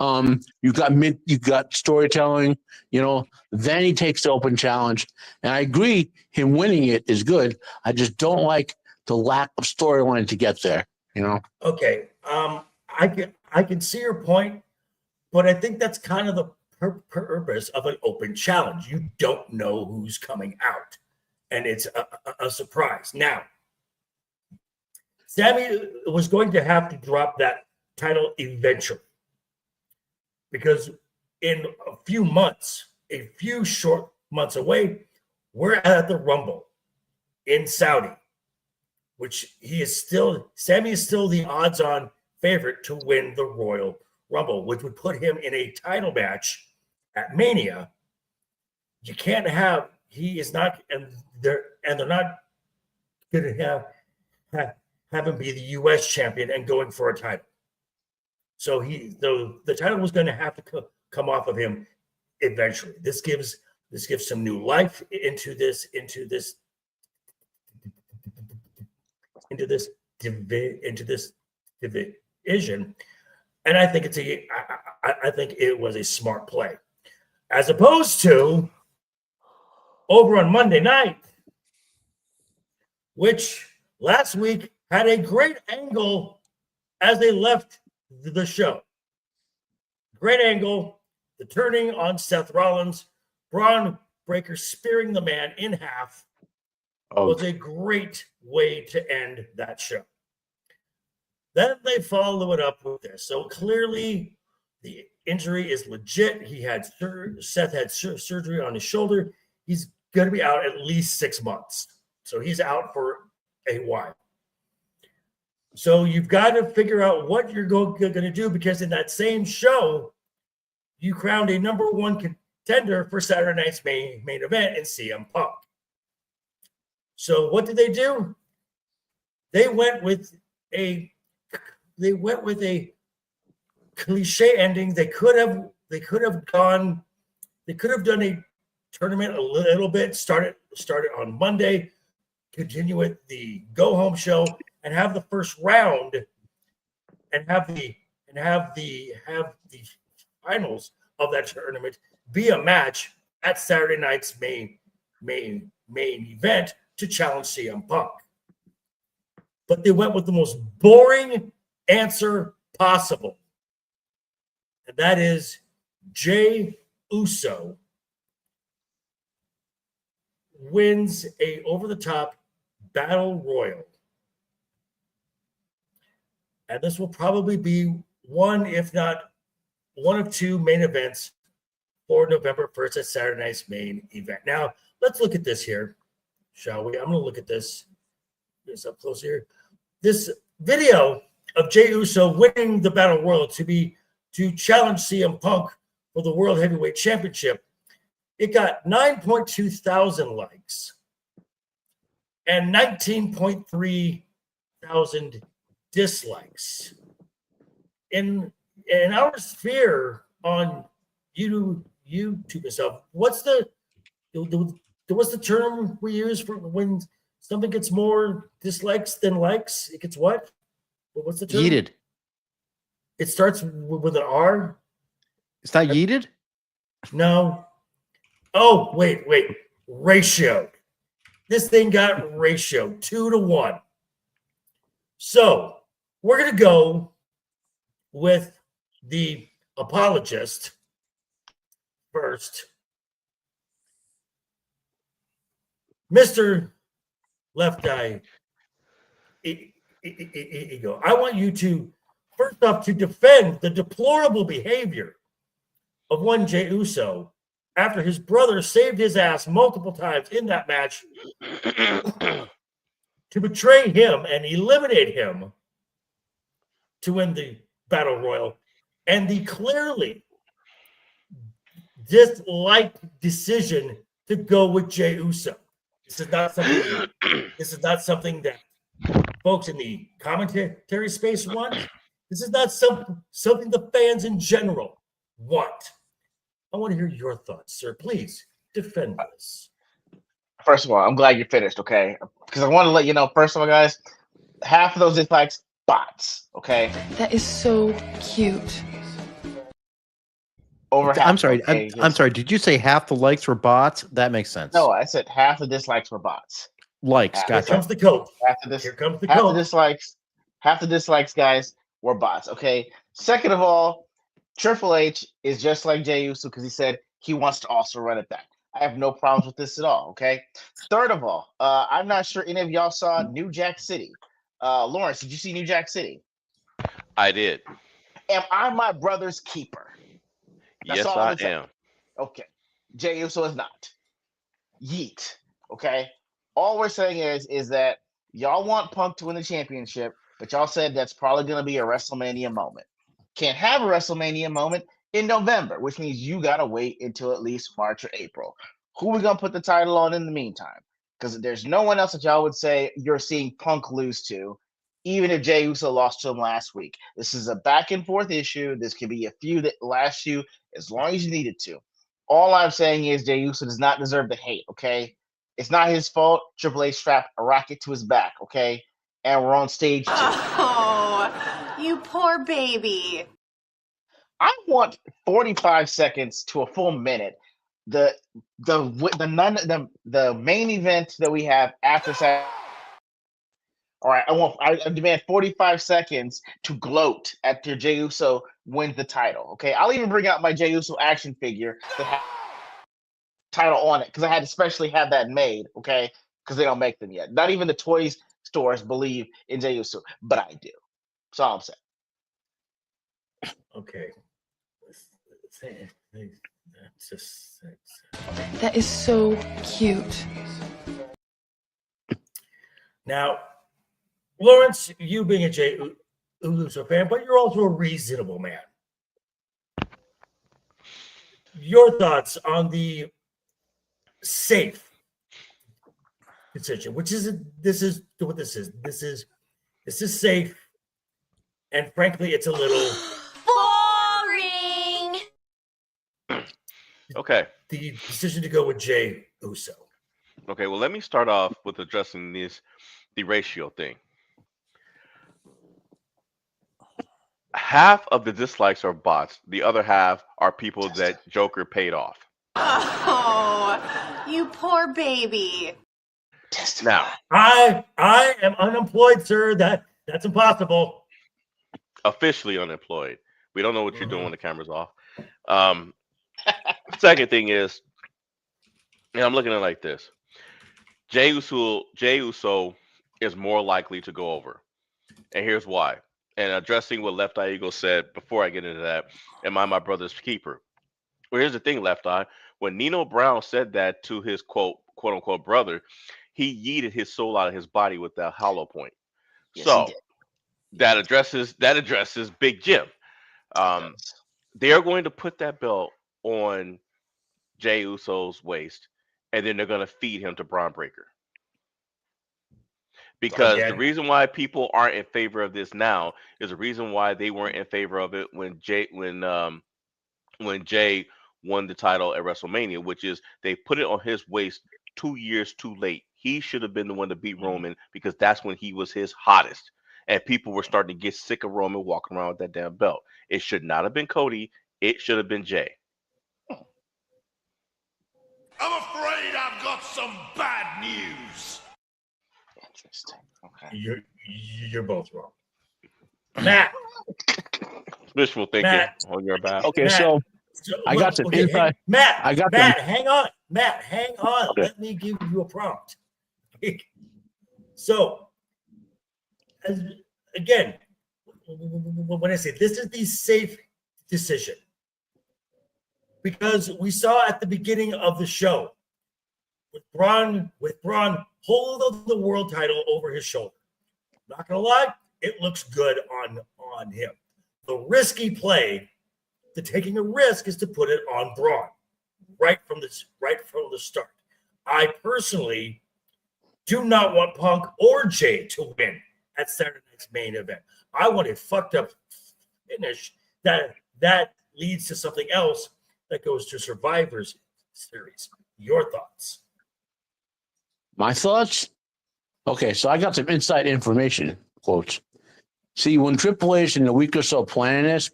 Speaker 6: you got storytelling, then he takes the open challenge. And I agree, him winning it is good. I just don't like the lack of storyline to get there,
Speaker 1: Okay. I can see your point, but I think that's kind of the purpose of an open challenge. You don't know who's coming out, and it's a surprise. Now, Sammy was going to have to drop that title eventually, because in a few short months away, we're at the Rumble in Saudi, which Sammy is still the odds-on favorite to win the Royal Rumble, which would put him in a title match at Mania. You can't have, he is not, and they're not going to have him be the U.S. champion and going for a title. So the title was going to have to come off of him eventually. This gives some new life into this division, and I think I think it was a smart play, as opposed to over on Monday night, which last week had a great angle as they left the show. Great angle, the turning on Seth Rollins, Braun Breaker spearing the man in half was a great way to end that show. Then they follow it up with this. So clearly the injury is legit. Seth had surgery on his shoulder. He's going to be out at least 6 months. So he's out for a while. So you've got to figure out what you're going to do, because in that same show, you crowned a number one contender for Saturday night's main event in CM Punk. So what did they do? They went with a cliche ending. They could have done a tournament a little bit, started on Monday, continue with the go home show, and have the first round and have the finals of that tournament be a match at Saturday night's main event to challenge CM Punk. But they went with the most boring answer possible. And that is Jey Uso wins a over-the-top battle royal. And this will probably be one, if not one of two main events for November 1st at Saturday night's main event. Now, let's look at this here, shall we? I'm going to look at this up close here. This video of Jey Uso winning the battle royal to challenge CM Punk for the World Heavyweight Championship. It got 9.2 thousand likes and 19.3 thousand dislikes. In our sphere on YouTube itself, what's the term we use for when something gets more dislikes than likes? It gets what? What's the term?
Speaker 4: Yeeted.
Speaker 1: It starts with an R.
Speaker 4: It's not yeeted?
Speaker 1: No. Oh, wait. Ratio. This thing got ratio 2-1. So we're going to go with the apologist first. Mr. LeftEyeEgo, I want you to, first off, to defend the deplorable behavior of one Jey Uso after his brother saved his ass multiple times in that match to betray him and eliminate him to win the Battle Royal, and the clearly disliked decision to go with Jey Uso. This is not something that folks in the commentary space want. This is not something the fans in general want. I want to hear your thoughts, sir. Please defend this.
Speaker 3: First of all, I'm glad you finished, okay? Because I want to let you know, first of all, guys, half of those dislikes, bots, okay?
Speaker 7: That is so cute.
Speaker 3: Over half.
Speaker 4: I'm sorry.
Speaker 3: Okay?
Speaker 4: I'm sorry. Did you say half the likes were bots? That makes sense.
Speaker 3: No, I said half the dislikes were bots.
Speaker 4: Likes.
Speaker 3: Half
Speaker 1: Here
Speaker 4: Gotcha.
Speaker 1: comes the coach.
Speaker 3: Here comes the coach. Half the dislikes, guys, were bots, okay? Second of all, Triple H is just like Jey Uso because he said he wants to also run it back. I have no problems with this at all, okay? Third of all, I'm not sure any of y'all saw New Jack City. Lawrence, did you see New Jack City?
Speaker 5: I did.
Speaker 3: Am I my brother's keeper? That's
Speaker 5: Yes,
Speaker 3: all
Speaker 5: I
Speaker 3: I'm saying.
Speaker 5: am.
Speaker 3: Okay. Jey Uso is not. Yeet. Okay. All we're saying is that y'all want Punk to win the championship, but y'all said that's probably going to be a WrestleMania moment. Can't have a WrestleMania moment in November, which means you got to wait until at least March or April. Who are we going to put the title on in the meantime? Because there's no one else that y'all would say you're seeing Punk lose to even if Jey Uso lost to him last week. This is a back and forth issue. This could be a feud that lasts you as long as you need it to. All I'm saying is Jey Uso does not deserve the hate, okay? It's not his fault. Triple H strapped a rocket to his back, okay? And we're on stage 2.
Speaker 8: Oh, you poor baby.
Speaker 3: I want 45 seconds to a full minute. The main event that we have after Saturday. All right, I demand 45 seconds to gloat after Jey Uso wins the title. Okay, I'll even bring out my Jey Uso action figure that has title on it because I had to specially have that made. Okay, because they don't make them yet. Not even the toys stores believe in Jey Uso, but I do. That's all I'm saying.
Speaker 1: Okay.
Speaker 7: That is so cute.
Speaker 1: Now, Laurence, you being a Jey Uso fan, but you're also a reasonable man. Your thoughts on the safe decision, which is this is what this is. This is safe, and frankly, it's a little
Speaker 2: Boring.
Speaker 5: Okay.
Speaker 1: the decision to go with Jey Uso.
Speaker 5: Okay. Well, let me start off with addressing the ratio thing. Half of the dislikes are bots. The other half are people that Joker paid off.
Speaker 8: Oh, you poor baby.
Speaker 5: Now,
Speaker 1: I am unemployed, sir. That's impossible.
Speaker 5: officially unemployed. We don't know what you're doing when the camera's off. Second thing is, and I'm looking at it like this. Jey Uso is more likely to go over. And here's why. And addressing what LeftEyeEgo said before I get into that, am I my brother's keeper? Well, here's the thing, Left Eye. When Nino Brown said that to his quote unquote brother, he yeeted his soul out of his body with that hollow point.
Speaker 3: Yes,
Speaker 5: So
Speaker 3: he did.
Speaker 5: that addresses Big Jim. They are going to put that belt on Jey Uso's waist, and then they're going to feed him to Braun Breaker. Because the reason why people aren't in favor of this now is the reason why they weren't in favor of it when Jey won the title at WrestleMania, which is they put it on his waist 2 years too late. He should have been the one to beat Roman because that's when he was his hottest. And people were starting to get sick of Roman walking around with that damn belt. It should not have been Cody. It should have been Jey.
Speaker 9: I'm afraid I've got some bad news.
Speaker 3: Interesting. Okay.
Speaker 1: You're both wrong. Matt.
Speaker 5: Wishful thinking on your behalf.
Speaker 6: Okay,
Speaker 1: Matt,
Speaker 6: so I got some inside.
Speaker 1: Matt,
Speaker 6: I got
Speaker 1: Matt, hang on. Matt, hang on.
Speaker 6: Okay.
Speaker 1: Let me give you a prompt. So, again, when I say this is the safe decision, because we saw at the beginning of the show with Braun hold the world title over his shoulder. Not gonna lie, it looks good on him. The risky play, the taking a risk, is to put it on Braun right from the start. I personally do not want Punk or Jey to win at Saturday night's main event. I want a fucked up finish that leads to something else that goes to Survivor's Series. Your thoughts?
Speaker 6: My thoughts? Okay, so I got some inside information, quotes. See, when Triple H in a week or so planning this,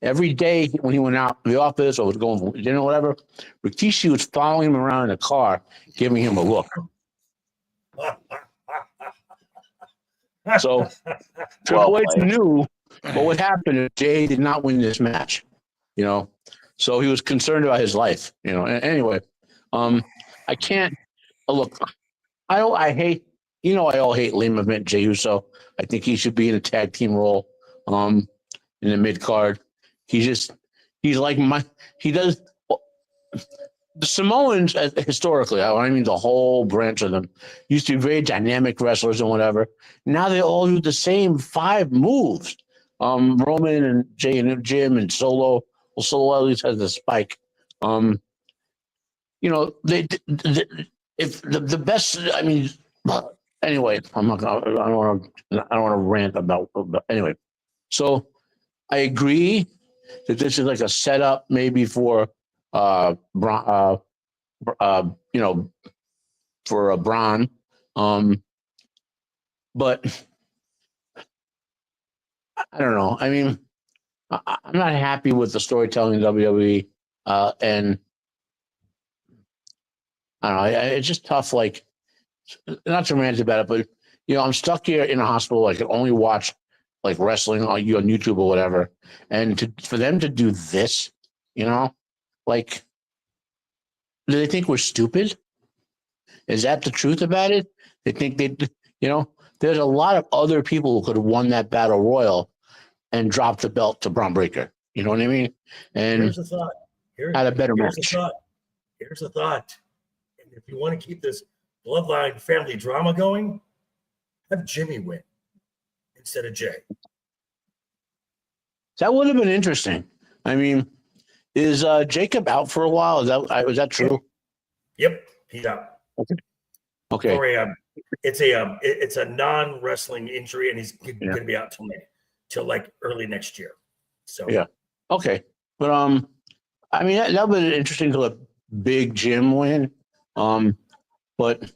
Speaker 6: every day when he went out to the office or was going for dinner or whatever, Rikishi was following him around in a car, giving him a look. So Triple H knew what would happen if Jey did not win this match, So he was concerned about his life, Anyway, I can't look. I hate, I all hate lame event Jey Uso. I think he should be in a tag team role, in the mid card. He's like he does. The Samoans, historically, I mean the whole branch of them, used to be very dynamic wrestlers and whatever. Now they all do the same 5 moves. Roman and Jey and Jim and Solo. Well, Solo at least has the spike. If the best, I mean, anyway, I'm not gonna, I don't want to rant about, anyway. So I agree that this is like a setup maybe for, Braun, for a Braun. But I don't know. I mean, I'm not happy with the storytelling in WWE, and I don't know. It's just tough. Like, not to rant about it, but I'm stuck here in a hospital. I can only watch like wrestling on YouTube or whatever, and for them to do this, like, do they think we're stupid? Is that the truth about it? They think there's a lot of other people who could have won that battle royal and dropped the belt to Braun Breaker. You know what I mean? And
Speaker 1: Here's the thought.
Speaker 6: had a better
Speaker 1: Here's
Speaker 6: match.
Speaker 1: the thought. Here's the thought. And if you want to keep this bloodline family drama going, have Jimmy win instead of Jay.
Speaker 6: That would have been interesting. I mean, is Jacob out for a while? Was that true?
Speaker 1: Yep, he's out.
Speaker 6: Okay.
Speaker 1: Or it's a non-wrestling injury, and he's going to be out till like early next year. So
Speaker 6: yeah. Okay. But I mean that would be interesting to let Big Jim win. But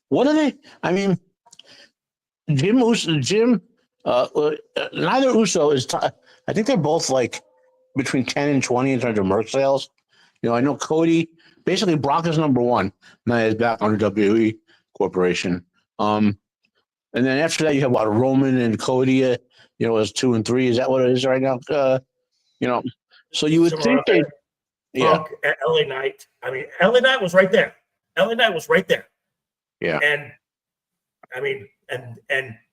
Speaker 6: what are they? I mean, neither Uso is. I think they're both like between 10 and 20 in terms of merch sales. I know Cody. Basically, Brock is number one. Now he's back on the WWE Corporation. And then after that, you have Roman and Cody. As 2 and 3. Is that what it is right now? So you would think they. Yeah.
Speaker 1: LA Knight. I mean, LA Knight was right there. LA Knight was right there.
Speaker 6: Yeah.
Speaker 1: And I mean, and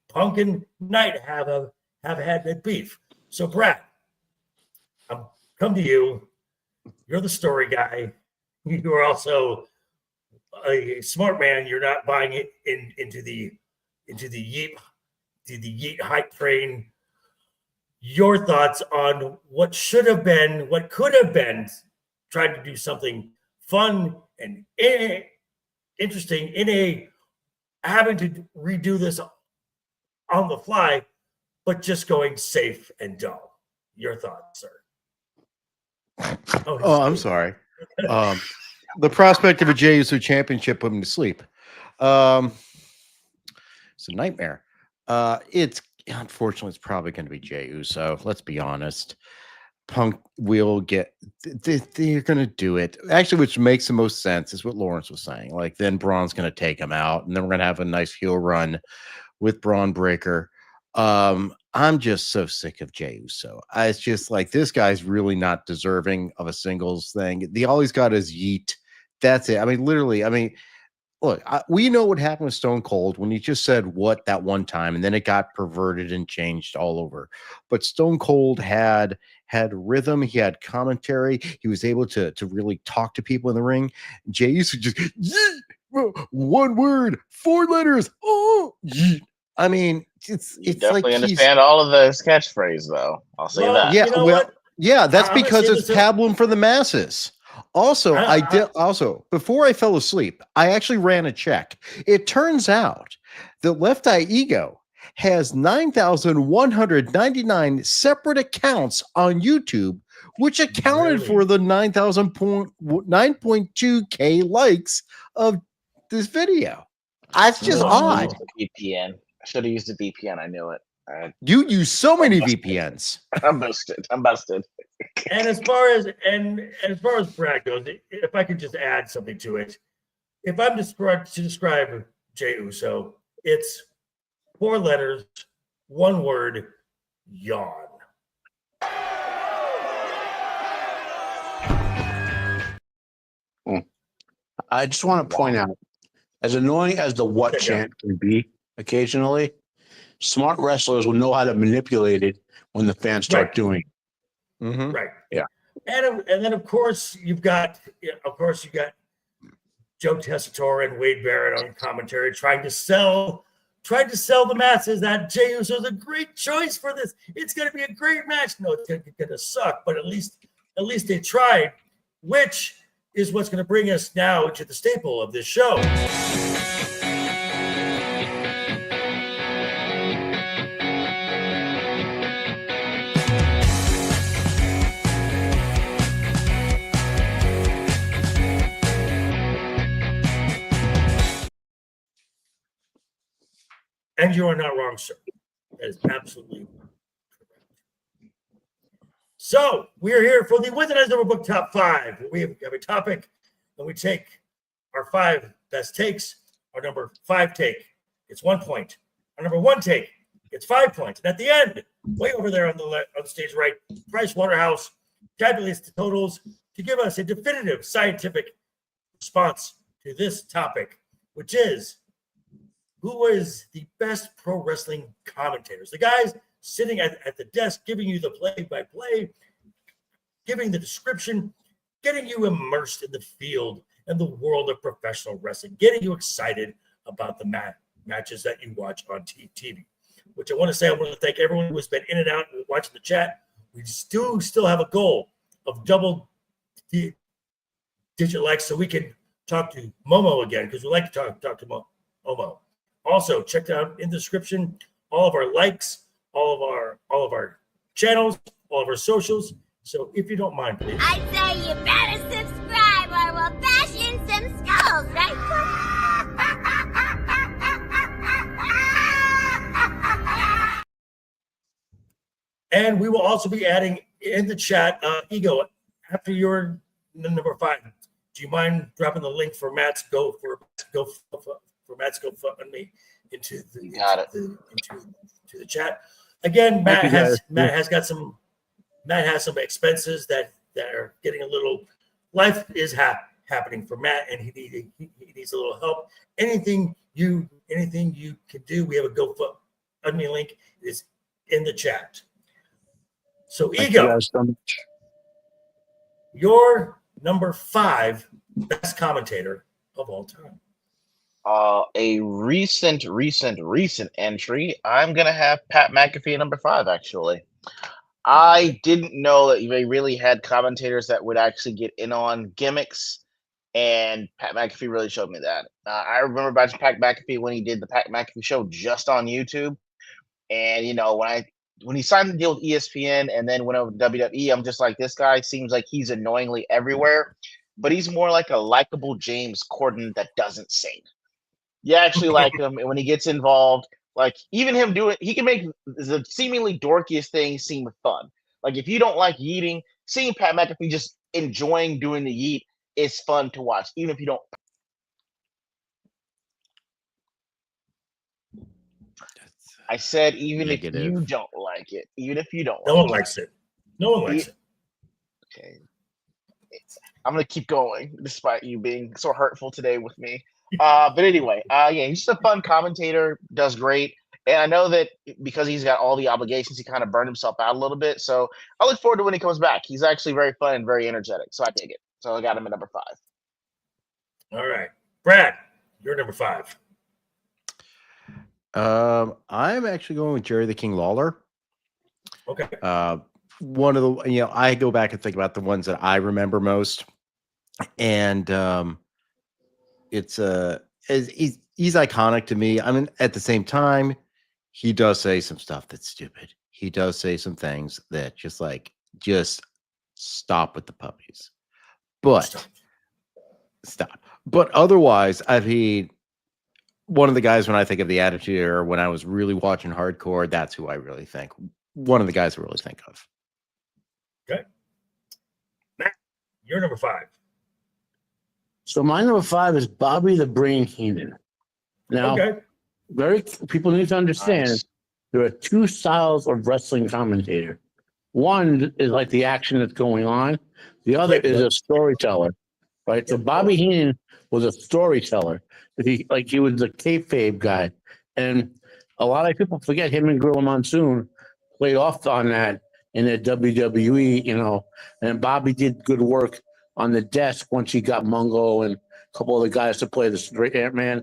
Speaker 1: Punk and Knight have had that beef. So Brad, I'm come to you. You're the story guy. You are also a smart man. You're not buying it into the yeet hype train. Your thoughts on what should have been, what could have been, trying to do something fun and interesting having to redo this on the fly, but just going safe and dull. Your thoughts, sir?
Speaker 4: Oh, I'm sorry. The prospect of a Jey Uso championship put him to sleep. It's a nightmare. Unfortunately, it's probably going to be Jey Uso. Let's be honest. Punk will get. They're going to do it. Actually, which makes the most sense is what Laurence was saying. Like, then Braun's going to take him out, and then we're going to have a nice heel run with Braun Breaker. I'm just so sick of Jey Uso. It's just like, this guy's really not deserving of a singles thing. All he's got is yeet. That's it. I mean, literally. I mean, look, we know what happened with Stone Cold when he just said what that one time, and then it got perverted and changed all over. But Stone Cold had rhythm. He had commentary. He was able to really talk to people in the ring. Jey Uso just one word, 4 letters. Oh, yeet. I mean, it's
Speaker 3: definitely
Speaker 4: like
Speaker 3: understand all of the catchphrase, though. I'll say that.
Speaker 4: Yeah, that's because it's pablum for the masses. Also, before I fell asleep, I actually ran a check. It turns out that LeftEyeEgo has 9,199 separate accounts on YouTube, which accounted for the 9.2K likes of this video. That's just odd.
Speaker 3: VPN. I should have used a VPN. I knew it.
Speaker 4: You use so many VPNs.
Speaker 3: I'm busted.
Speaker 1: And as far as Brad goes, if I could just add something to it, if I'm to describe Jey Uso, it's 4 letters, 1 word, yawn.
Speaker 6: I just want to point out, as annoying as the what chant can be occasionally, smart wrestlers will know how to manipulate it when the fans start doing it.
Speaker 4: Mm-hmm.
Speaker 1: Right.
Speaker 6: Yeah.
Speaker 1: And then of course you got Joe Tessitore and Wade Barrett on commentary trying to sell the masses that Jey Uso is a great choice for this. It's going to be a great match. No, it's going to suck, but at least they tried, which is what's going to bring us now to the staple of this show. And you are not wrong, sir. That is absolutely correct. So we are here for the Wizardized Overbook Top 5. We have a topic, and we take our 5 best takes. Our number 5 take gets 1 point. Our number 1 take gets 5 points. And at the end, way over there on the stage right, Price Waterhouse tabulates the totals to give us a definitive scientific response to this topic, which is who is the best pro wrestling commentators? The guys sitting at the desk giving you the play-by-play, giving the description, getting you immersed in the field and the world of professional wrestling, getting you excited about the matches that you watch on TV. Which I want to want to thank everyone who has been in and out and watching the chat. We still have a goal of double digit likes so we can talk to Momo again, because we like to talk to Momo. Also, check out in the description all of our likes, all of our channels, all of our socials. So if you don't mind, please.
Speaker 2: I'd say you better subscribe or we'll bash in some skulls, right?
Speaker 1: And we will also be adding in the chat, Ego, after your number 5. Do you mind dropping the link for Matt's Matt's GoFundMe into the chat? Again, Matt has some expenses that are getting a little. Life is happening for Matt, and he needs a little help. Anything you can do, we have a GoFundMe link. It is in the chat. So, Ego, your number 5 best commentator of all time.
Speaker 3: A recent entry. I'm gonna have Pat McAfee at number 5. Actually, I didn't know that they really had commentators that would actually get in on gimmicks, and Pat McAfee really showed me that. I remember about Pat McAfee when he did the Pat McAfee show just on YouTube, and when he signed the deal with ESPN and then went over to WWE, I'm just like, this guy seems like he's annoyingly everywhere, but he's more like a likable James Corden that doesn't sing. You actually like him, and when he gets involved, like even him he can make the seemingly dorkiest thing seem fun. Like if you don't like yeeting, seeing Pat McAfee just enjoying doing the yeet is fun to watch, even if you don't. I said even if you don't like it, even if you don't.
Speaker 1: No one likes it. No one likes it.
Speaker 3: Okay. I'm gonna keep going despite you being so hurtful today with me. But anyway, yeah, he's just a fun commentator, does great. And I know that because he's got all the obligations, he kind of burned himself out a little bit. So I look forward to when he comes back. He's actually very fun and very energetic. So I dig it. So I got him at number 5.
Speaker 1: All right. Brad, you're number 5.
Speaker 4: I'm actually going with Jerry the King Lawler.
Speaker 1: Okay.
Speaker 4: One of the, I go back and think about the ones that I remember most. And he's iconic to me. I mean, at the same time, he does say some stuff that's stupid. He does say some things that just stop with the puppies. But stop. But otherwise, I mean, one of the guys when I think of the Attitude Era, when I was really watching hardcore, that's who I really think. One of the guys I really think of.
Speaker 1: Okay. Matt, you're number 5.
Speaker 6: So my number 5 is Bobby the Brain Heenan. Now, people need to understand there are 2 styles of wrestling commentator. One is like the action that's going on. The other is a storyteller, right? So Bobby Heenan was a storyteller. He was a kayfabe guy. And a lot of people forget him and Gorilla Monsoon played off on that in the WWE, and Bobby did good work on the desk once he got Mungo and a couple other guys to play the straight Ant-Man,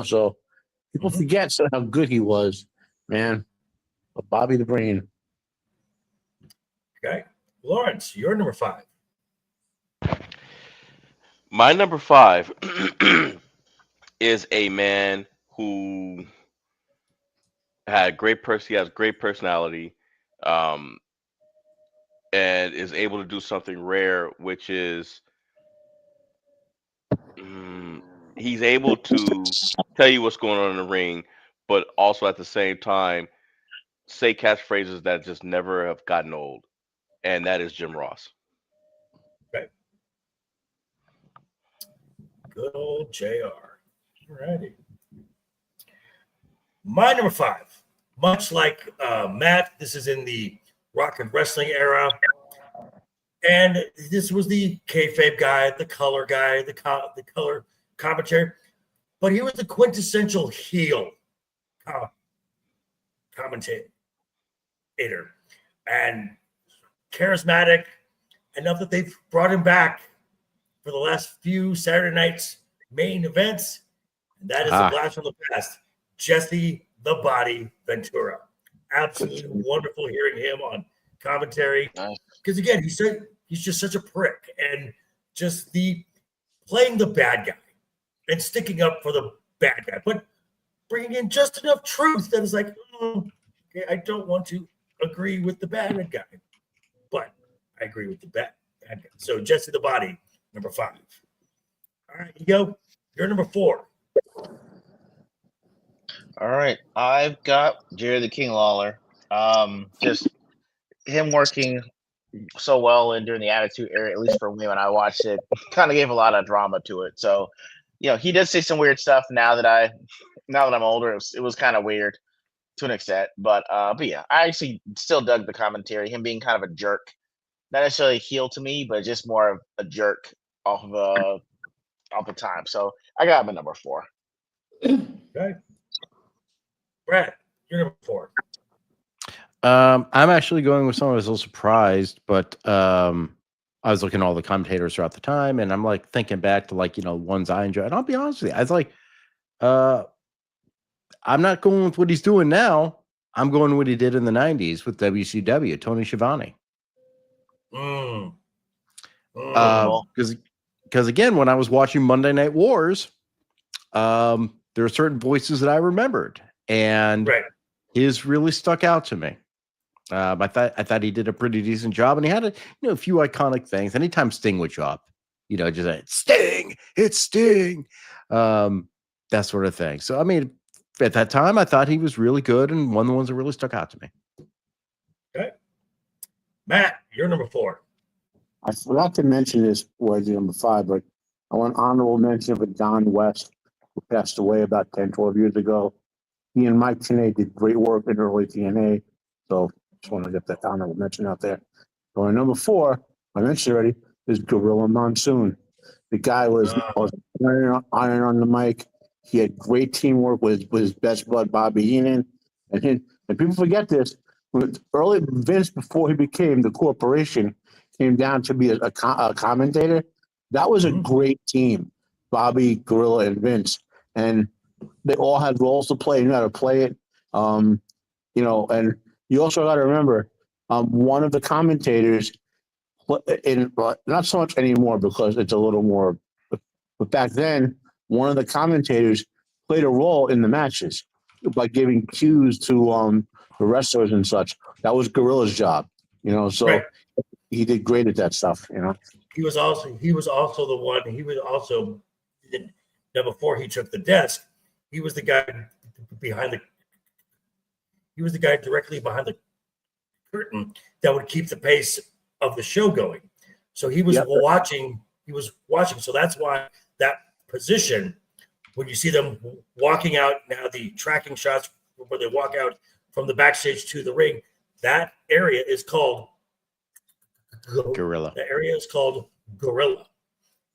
Speaker 6: so people forget how good he was, man. But Bobby the Brain.
Speaker 1: Okay. Laurence, you're number 5.
Speaker 5: My number 5 is a man who had he has great personality, and is able to do something rare, which is he's able to tell you what's going on in the ring, but also at the same time say catchphrases that just never have gotten old, and that is Jim Ross.
Speaker 1: Right. Good old JR. All righty. My number 5, much like Matt, this is in the rock and wrestling era. And this was the kayfabe guy, the color guy, the color commentary. But he was the quintessential heel commentator and charismatic enough that they've brought him back for the last few Saturday night's main events. And that is the blast from the past, Jesse the Body Ventura. Absolutely wonderful hearing him on commentary. Because again, he's just such a prick, and just the playing the bad guy and sticking up for the bad guy, but bringing in just enough truth that is like, okay, I don't want to agree with the bad guy, but I agree with the bad guy. So Jesse the Body, number 5. All right, Ego, you're number 4.
Speaker 3: All right, I've got Jerry the King Lawler. Just him working so well and during the Attitude Era, at least for me when I watched it, kind of gave a lot of drama to it. So, he did say some weird stuff. Now that I'm older, it was kind of weird to an extent. But yeah, I actually still dug the commentary. Him being kind of a jerk, not necessarily a heel to me, but just more of a jerk off the time. So I got him at number 4.
Speaker 1: Okay. Brad, you're number 4.
Speaker 4: I'm actually going with someone I was a little surprised, but I was looking at all the commentators throughout the time, and I'm like thinking back to ones I enjoyed. And I'll be honest with you, I was like, I'm not going with what he's doing now. I'm going with what he did in the 90s with WCW, Tony Schiavone. Because again, when I was watching Monday Night Wars, there were certain voices that I remembered, and his really stuck out to me. I thought he did a pretty decent job, and he had a few iconic things. Anytime Sting would show up, just Sting, it's Sting, that sort of thing. So I mean, at that time, I thought he was really good, and one of the ones that really stuck out to me.
Speaker 1: Okay, Matt, you're number 4.
Speaker 6: I forgot to mention this was number 5, but I want honorable mention of Don West, who passed away about 10, 12 years ago. He and Mike Tenay did great work in early TNA, so just want to get that honorable mention out there. So number 4, I mentioned already, is Gorilla Monsoon. The guy was iron on the mic. He had great teamwork with his best bud, Bobby Heenan. And people forget this. Early Vince, before he became the corporation, came down to be a commentator. That was a great team, Bobby, Gorilla, and Vince. And they all had roles to play. You know how to play it. And you also got to remember, one of the commentators, not so much anymore because it's a little more, but back then, one of the commentators played a role in the matches by giving cues to the wrestlers and such. That was Gorilla's job, so he did great at that stuff,
Speaker 1: He was also the one. He was also before he took the desk. He was the guy He was the guy directly behind the curtain that would keep the pace of the show going. So he was watching. He was watching. So that's why that position, when you see them walking out now, the tracking shots where they walk out from the backstage to the ring, that area is called
Speaker 4: Gorilla.
Speaker 1: The area is called Gorilla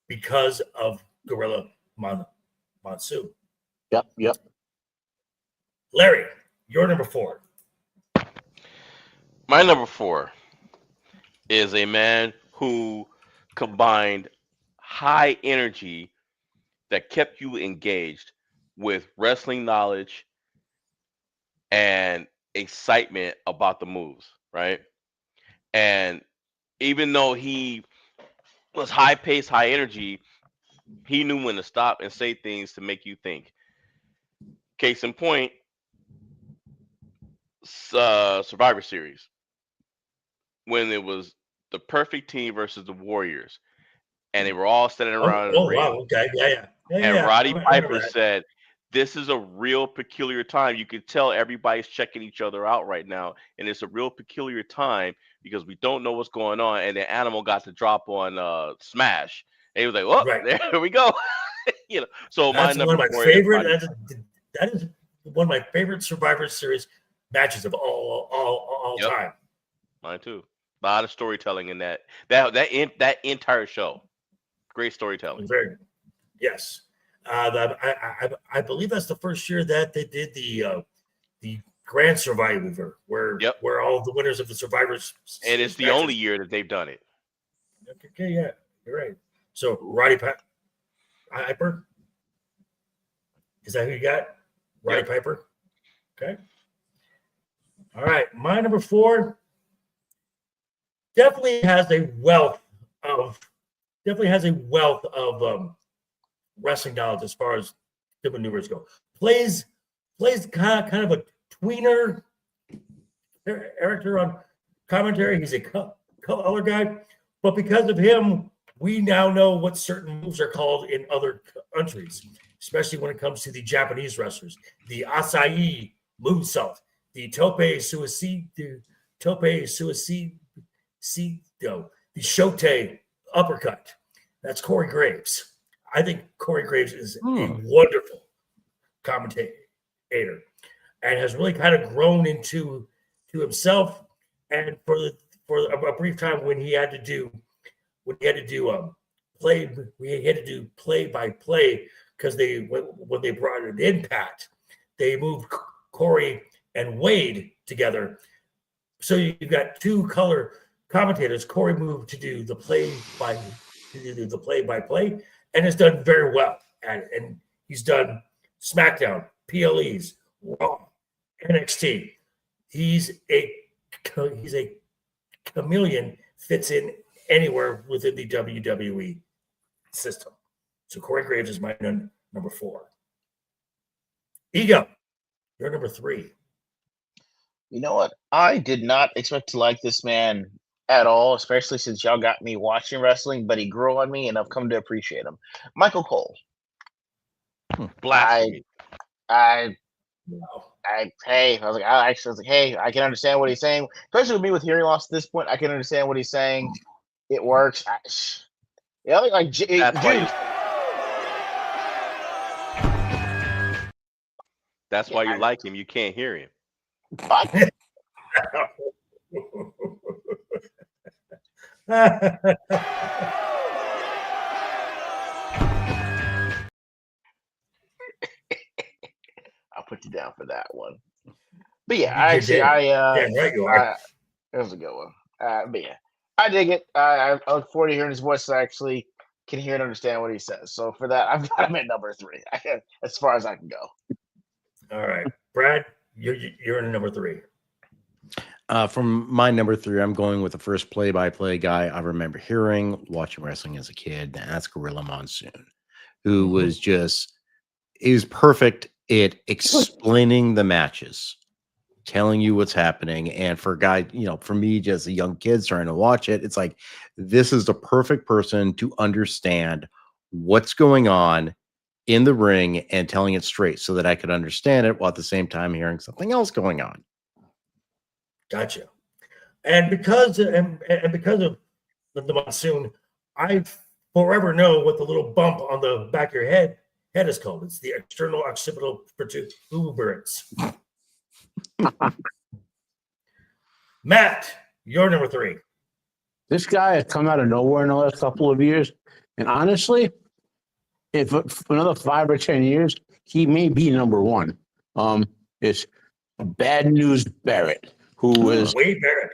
Speaker 1: because of Gorilla Monsoon.
Speaker 6: Yep.
Speaker 1: Larry, you're number 4.
Speaker 5: My number 4 is a man who combined high energy that kept you engaged with wrestling knowledge and excitement about the moves, right? And even though he was high pace, high energy, he knew when to stop and say things to make you think. Case in point, Survivor Series, when it was the perfect team versus the Warriors, and they were all standing around in the ring.
Speaker 1: Wow, okay, yeah.
Speaker 5: And Roddy Piper said, this is a real peculiar time. You can tell everybody's checking each other out right now, and it's a real peculiar time because we don't know what's going on. And the Animal got the drop on Smash, and he was like, "Oh,
Speaker 1: Right.
Speaker 5: there we go." So my
Speaker 1: That's one
Speaker 5: number
Speaker 1: of my
Speaker 5: 4
Speaker 1: favorite.
Speaker 5: is
Speaker 1: That is one of my favorite Survivor Series matches of all
Speaker 5: Yep.
Speaker 1: time.
Speaker 5: mine too. A lot of storytelling in that entire show. Great storytelling.
Speaker 1: Very yes. I believe that's the first year that they did the Grand Survivor, where all the winners of the Survivors,
Speaker 5: and it's the only year that they've done it.
Speaker 1: Okay, yeah, you're right. So Roddy Piper, is that who you got? Roddy Piper. Okay. All right, my number 4 definitely has a wealth of wrestling knowledge as far as the maneuvers go. Plays kind of a tweener character on commentary. He's a color guy, but because of him, we now know what certain moves are called in other countries, especially when it comes to the Japanese wrestlers. The Asai moonsault, the Tope Suicide, the Shote uppercut. That's Corey Graves. I think Corey Graves is a wonderful commentator and has really kind of grown into himself. And for a brief time when he had to do play by play because when they brought it in, Pat, they moved Corey and Wade together. So you've got 2 color commentators. Corey moved to do the play by play and has done very well at it. And he's done SmackDown, PLEs, Raw, NXT. He's a chameleon, fits in anywhere within the WWE system. So Corey Graves is my number 4. Ego, you're number 3.
Speaker 3: You know what? I did not expect to like this man at all, especially since y'all got me watching wrestling, but he grew on me and I've come to appreciate him. Michael Cole.
Speaker 5: Blasphemy.
Speaker 3: I was like, hey, I can understand what he's saying. Especially with me with hearing loss at this point, I can understand what he's saying. It works.
Speaker 5: That's why you like him. You can't hear him.
Speaker 3: I'll put you down for that one. But yeah, it was a good one. But yeah, I dig it. I look forward to hearing his voice. So I actually can hear and understand what he says. So for that, I've got him at number 3, as far as I can go.
Speaker 1: All right, Brad, you're in number 3.
Speaker 4: From my number 3, I'm going with the first play-by-play guy I remember watching wrestling as a kid, and that's Gorilla Monsoon, who was perfect at explaining the matches, telling you what's happening. And for a guy, for me, just a young kid trying to watch it, it's like, this is the perfect person to understand what's going on in the ring and telling it straight so that I could understand it while at the same time hearing something else going on.
Speaker 1: Gotcha. And because of the Monsoon, I forever know what the little bump on the back of your head is called. It's the external occipital protuberance. Matt, you're number 3.
Speaker 6: This guy has come out of nowhere in the last couple of years. And honestly, if for another 5 or 10 years, he may be number 1. It's Bad News Barrett, who is
Speaker 1: Wade Barrett.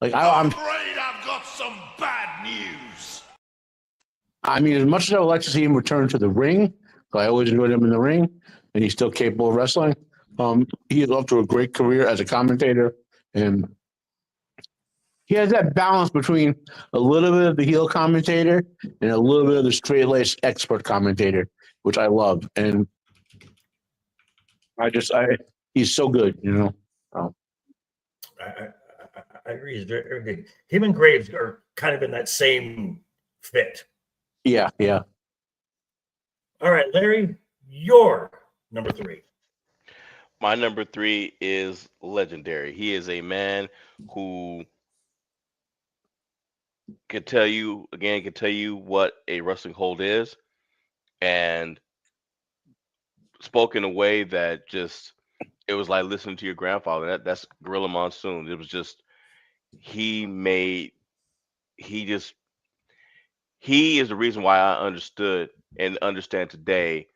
Speaker 9: I'm afraid I've got some bad news.
Speaker 6: I mean, as much as I would like to see him return to the ring, I always enjoyed him in the ring, and he's still capable of wrestling. He is off to a great career as a commentator, and he has that balance between a little bit of the heel commentator and a little bit of the straight-laced expert commentator, which I love. And he's so good,
Speaker 1: I agree. He's very, very good. Him and Graves are kind of in that same fit.
Speaker 6: Yeah.
Speaker 1: All right, Larry, your number 3.
Speaker 5: My number 3 is legendary. He is a man who can tell you what a wrestling hold is, and spoke in a way that just it was like listening to your grandfather. That's Gorilla Monsoon. It was just he is the reason why I understood and understand today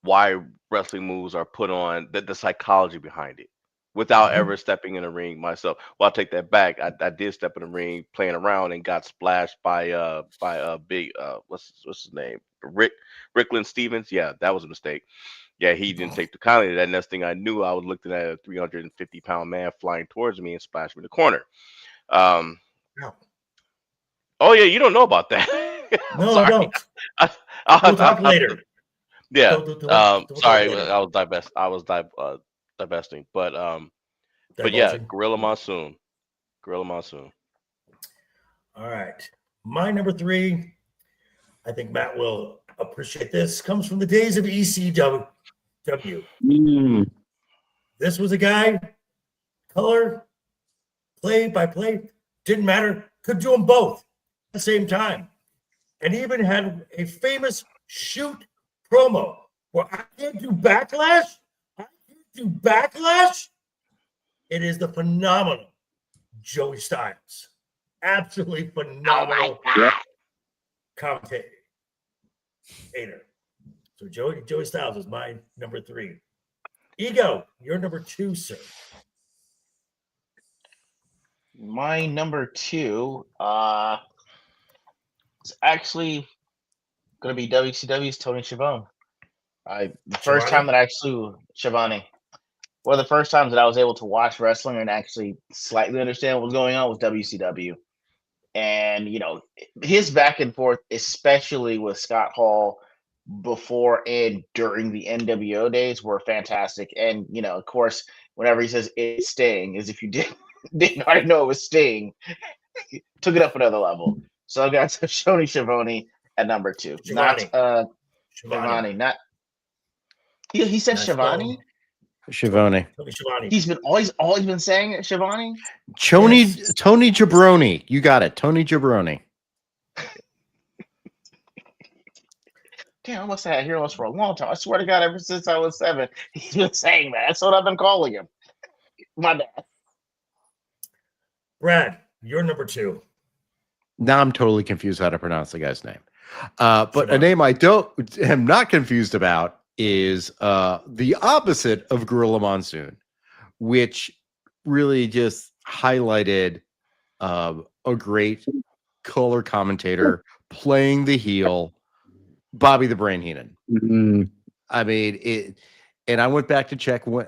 Speaker 5: why wrestling moves are put on, the psychology behind it, without ever stepping in a ring myself. Well, I'll take that back. I did step in the ring playing around and got splashed by a big what's his name, Rickland Stevens. Yeah, that was a mistake. Yeah, he didn't take the kindly to that. Next thing I knew, I was looking at a 350-pound man flying towards me and splashed me in the corner. Oh yeah, you don't know about that.
Speaker 1: No,
Speaker 5: Sorry.
Speaker 1: I don't. We'll talk later.
Speaker 5: Yeah. Sorry,
Speaker 1: later.
Speaker 5: I was divesting, but yeah,
Speaker 1: Divulging.
Speaker 5: Gorilla Monsoon.
Speaker 1: All right. My number 3, I think Matt will appreciate this, comes from the days of ECW. This was a guy, color, play by play, didn't matter, could do them both at the same time. And he even had a famous shoot promo where I can't do backlash. It is the phenomenal Joey Styles. Absolutely phenomenal commentator. So Joey Styles is my number 3. Ego, you're number 2, sir.
Speaker 3: My number 2 is actually going to be WCW's Tony Schiavone. One of the first times that I was able to watch wrestling and actually slightly understand what was going on was WCW. And, his back and forth, especially with Scott Hall before and during the NWO days, were fantastic. And, of course, whenever he says it's Sting, as if you didn't already know it was Sting, took it up another level. So I got Tony Schiavone at number 2.
Speaker 1: Schiavone.
Speaker 3: Not he said Schiavone?
Speaker 4: Schiavone.
Speaker 1: Tony Schiavone.
Speaker 3: He's been always been saying it, Schiavone?
Speaker 4: Tony Jabroni. You got it. Tony Jabroni.
Speaker 3: Damn, I must have had heroes for a long time. I swear to God, ever since I was 7, he's been saying that. That's what I've been calling him. My bad.
Speaker 1: Brad, you're number 2.
Speaker 4: Now I'm totally confused how to pronounce the guy's name. But a name I am not confused about is the opposite of Gorilla Monsoon, which really just highlighted a great color commentator playing the heel, Bobby the Brain Heenan. I mean, and I went back to check when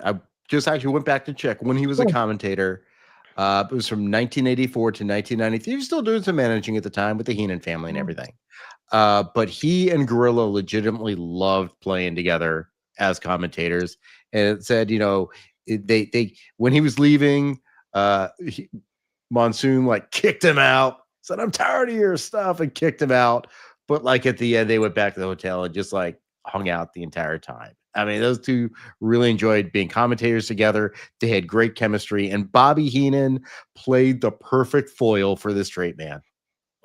Speaker 4: he was a commentator. It was from 1984 to 1993. He was still doing some managing at the time with the Heenan family and everything. But he and Gorilla legitimately loved playing together as commentators. And it said, they when he was leaving, Monsoon kicked him out, said, "I'm tired of your stuff," and kicked him out. But at the end, they went back to the hotel and just hung out the entire time. I mean, those two really enjoyed being commentators together. They had great chemistry, and Bobby Heenan played the perfect foil for this straight man.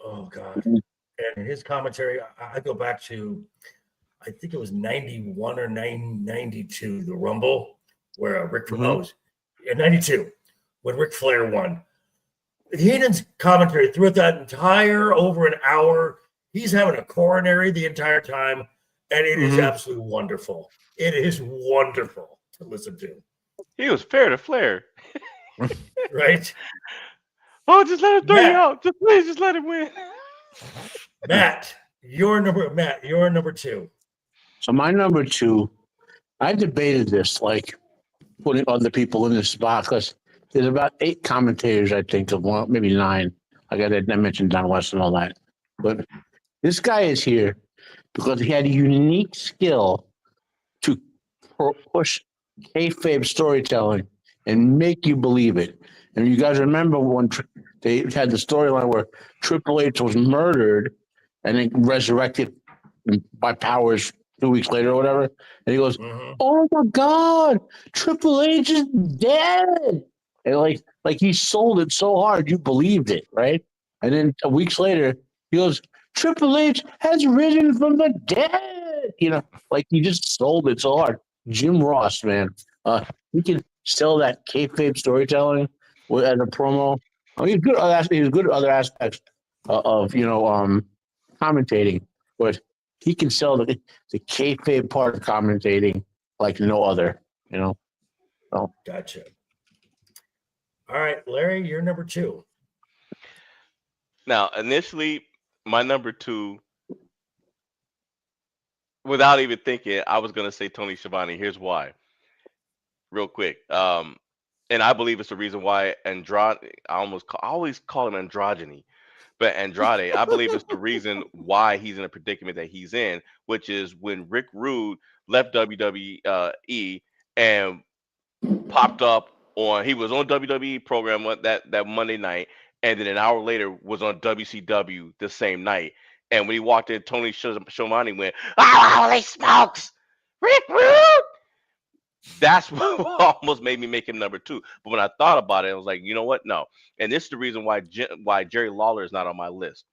Speaker 1: Oh, God. And his commentary, I go back to, I think it was 91 or 92, the Rumble, where Rick Flair, 92, when Ric Flair won. Heenan's commentary throughout that entire over an hour, he's having a coronary the entire time, and it is absolutely wonderful. It is wonderful to listen to.
Speaker 5: He was fair to Flair.
Speaker 1: Right?
Speaker 5: Oh, just let him throw you out. Please, just let him win.
Speaker 1: Matt, you're number 2.
Speaker 6: So my number 2, I debated this, putting other people in this spot, because there's about 8 commentators, I think, of one, maybe 9. I mentioned Don West and all that. But this guy is here because he had a unique skill to push kayfabe storytelling and make you believe it. And you guys remember when they had the storyline where Triple H was murdered and then resurrected by powers 2 weeks later or whatever, and he goes,
Speaker 1: Mhm.
Speaker 6: "Oh my God, Triple H is dead!" And like he sold it so hard, you believed it, right? And then weeks later, he goes, "Triple H has risen from the dead." Like he just sold it so hard. Jim Ross, man, he can sell that kayfabe storytelling as a promo. He's good. He's good at other aspects of commentating, but he can sell the kayfabe part of commentating like no other. So,
Speaker 1: Gotcha. All right, Larry, you're number 2.
Speaker 5: Now, initially, my number 2, without even thinking, I was gonna say Tony Schiavone. Here's why. Real quick. And I believe it's the reason why Andrade. I always call him androgyny, but Andrade. I believe it's the reason why he's in a predicament that he's in, which is when Rick Rude left WWE and popped up on. He was on WWE program that Monday night, and then an hour later was on WCW the same night. And when he walked in, Tony Schiavone went, "Oh, holy smokes, Rick Rude!" That's what almost made me make him number 2. But when I thought about it, I was like, you know what? No. And this is the reason why Jerry Lawler is not on my list.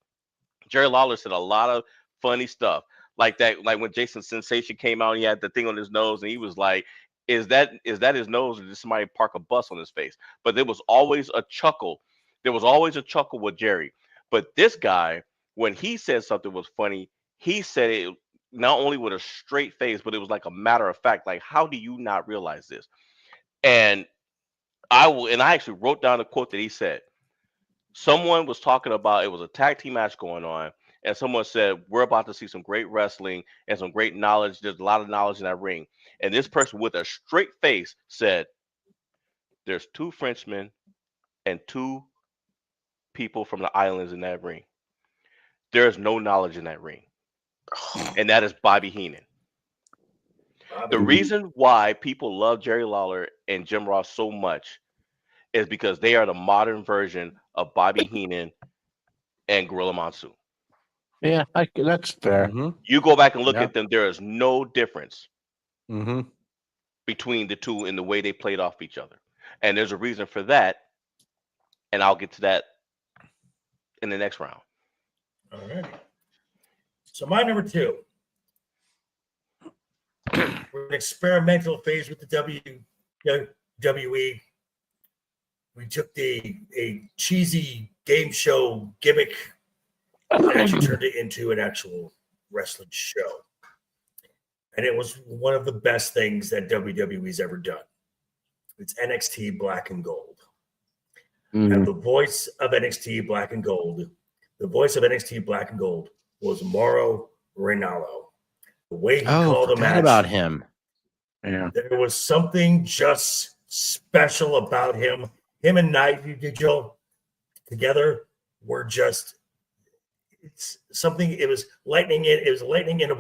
Speaker 5: Jerry Lawler said a lot of funny stuff like that. Like when Jason Sensation came out, he had the thing on his nose, and he was like, "Is that his nose, or did somebody park a bus on his face?" But there was always a chuckle. There was always a chuckle with Jerry. But this guy, when he said something was funny, he said it not only with a straight face, but it was like a matter of fact. Like, how do you not realize this? And I actually wrote down a quote that he said. Someone was talking about, it was a tag team match going on, and someone said, "We're about to see some great wrestling and some great knowledge. There's a lot of knowledge in that ring." And this person with a straight face said, "There's 2 Frenchmen and 2 people from the islands in that ring. There's no knowledge in that ring." And that is Bobby Heenan. The reason why people love Jerry Lawler and Jim Ross so much is because they are the modern version of Bobby Heenan and Gorilla Monsoon.
Speaker 6: yeah, that's fair.
Speaker 4: Mhm.
Speaker 5: You go back and look
Speaker 4: Yeah.
Speaker 5: at them, there is no difference
Speaker 4: Mhm.
Speaker 5: between the two in the way they played off each other. And there's a reason for that. And I'll get to that in the next round.
Speaker 1: All right. So my number 2. We're in experimental phase with the WWE. We took a cheesy game show gimmick and actually turned it into an actual wrestling show. And it was one of the best things that WWE's ever done. It's NXT Black and Gold. And the voice of NXT Black and Gold, was Mauro Ranallo. The way he called the match.
Speaker 4: About him.
Speaker 6: Yeah.
Speaker 1: There was something just special about him. Him and Knight, Joe, together were just, it's something. It was lightning in a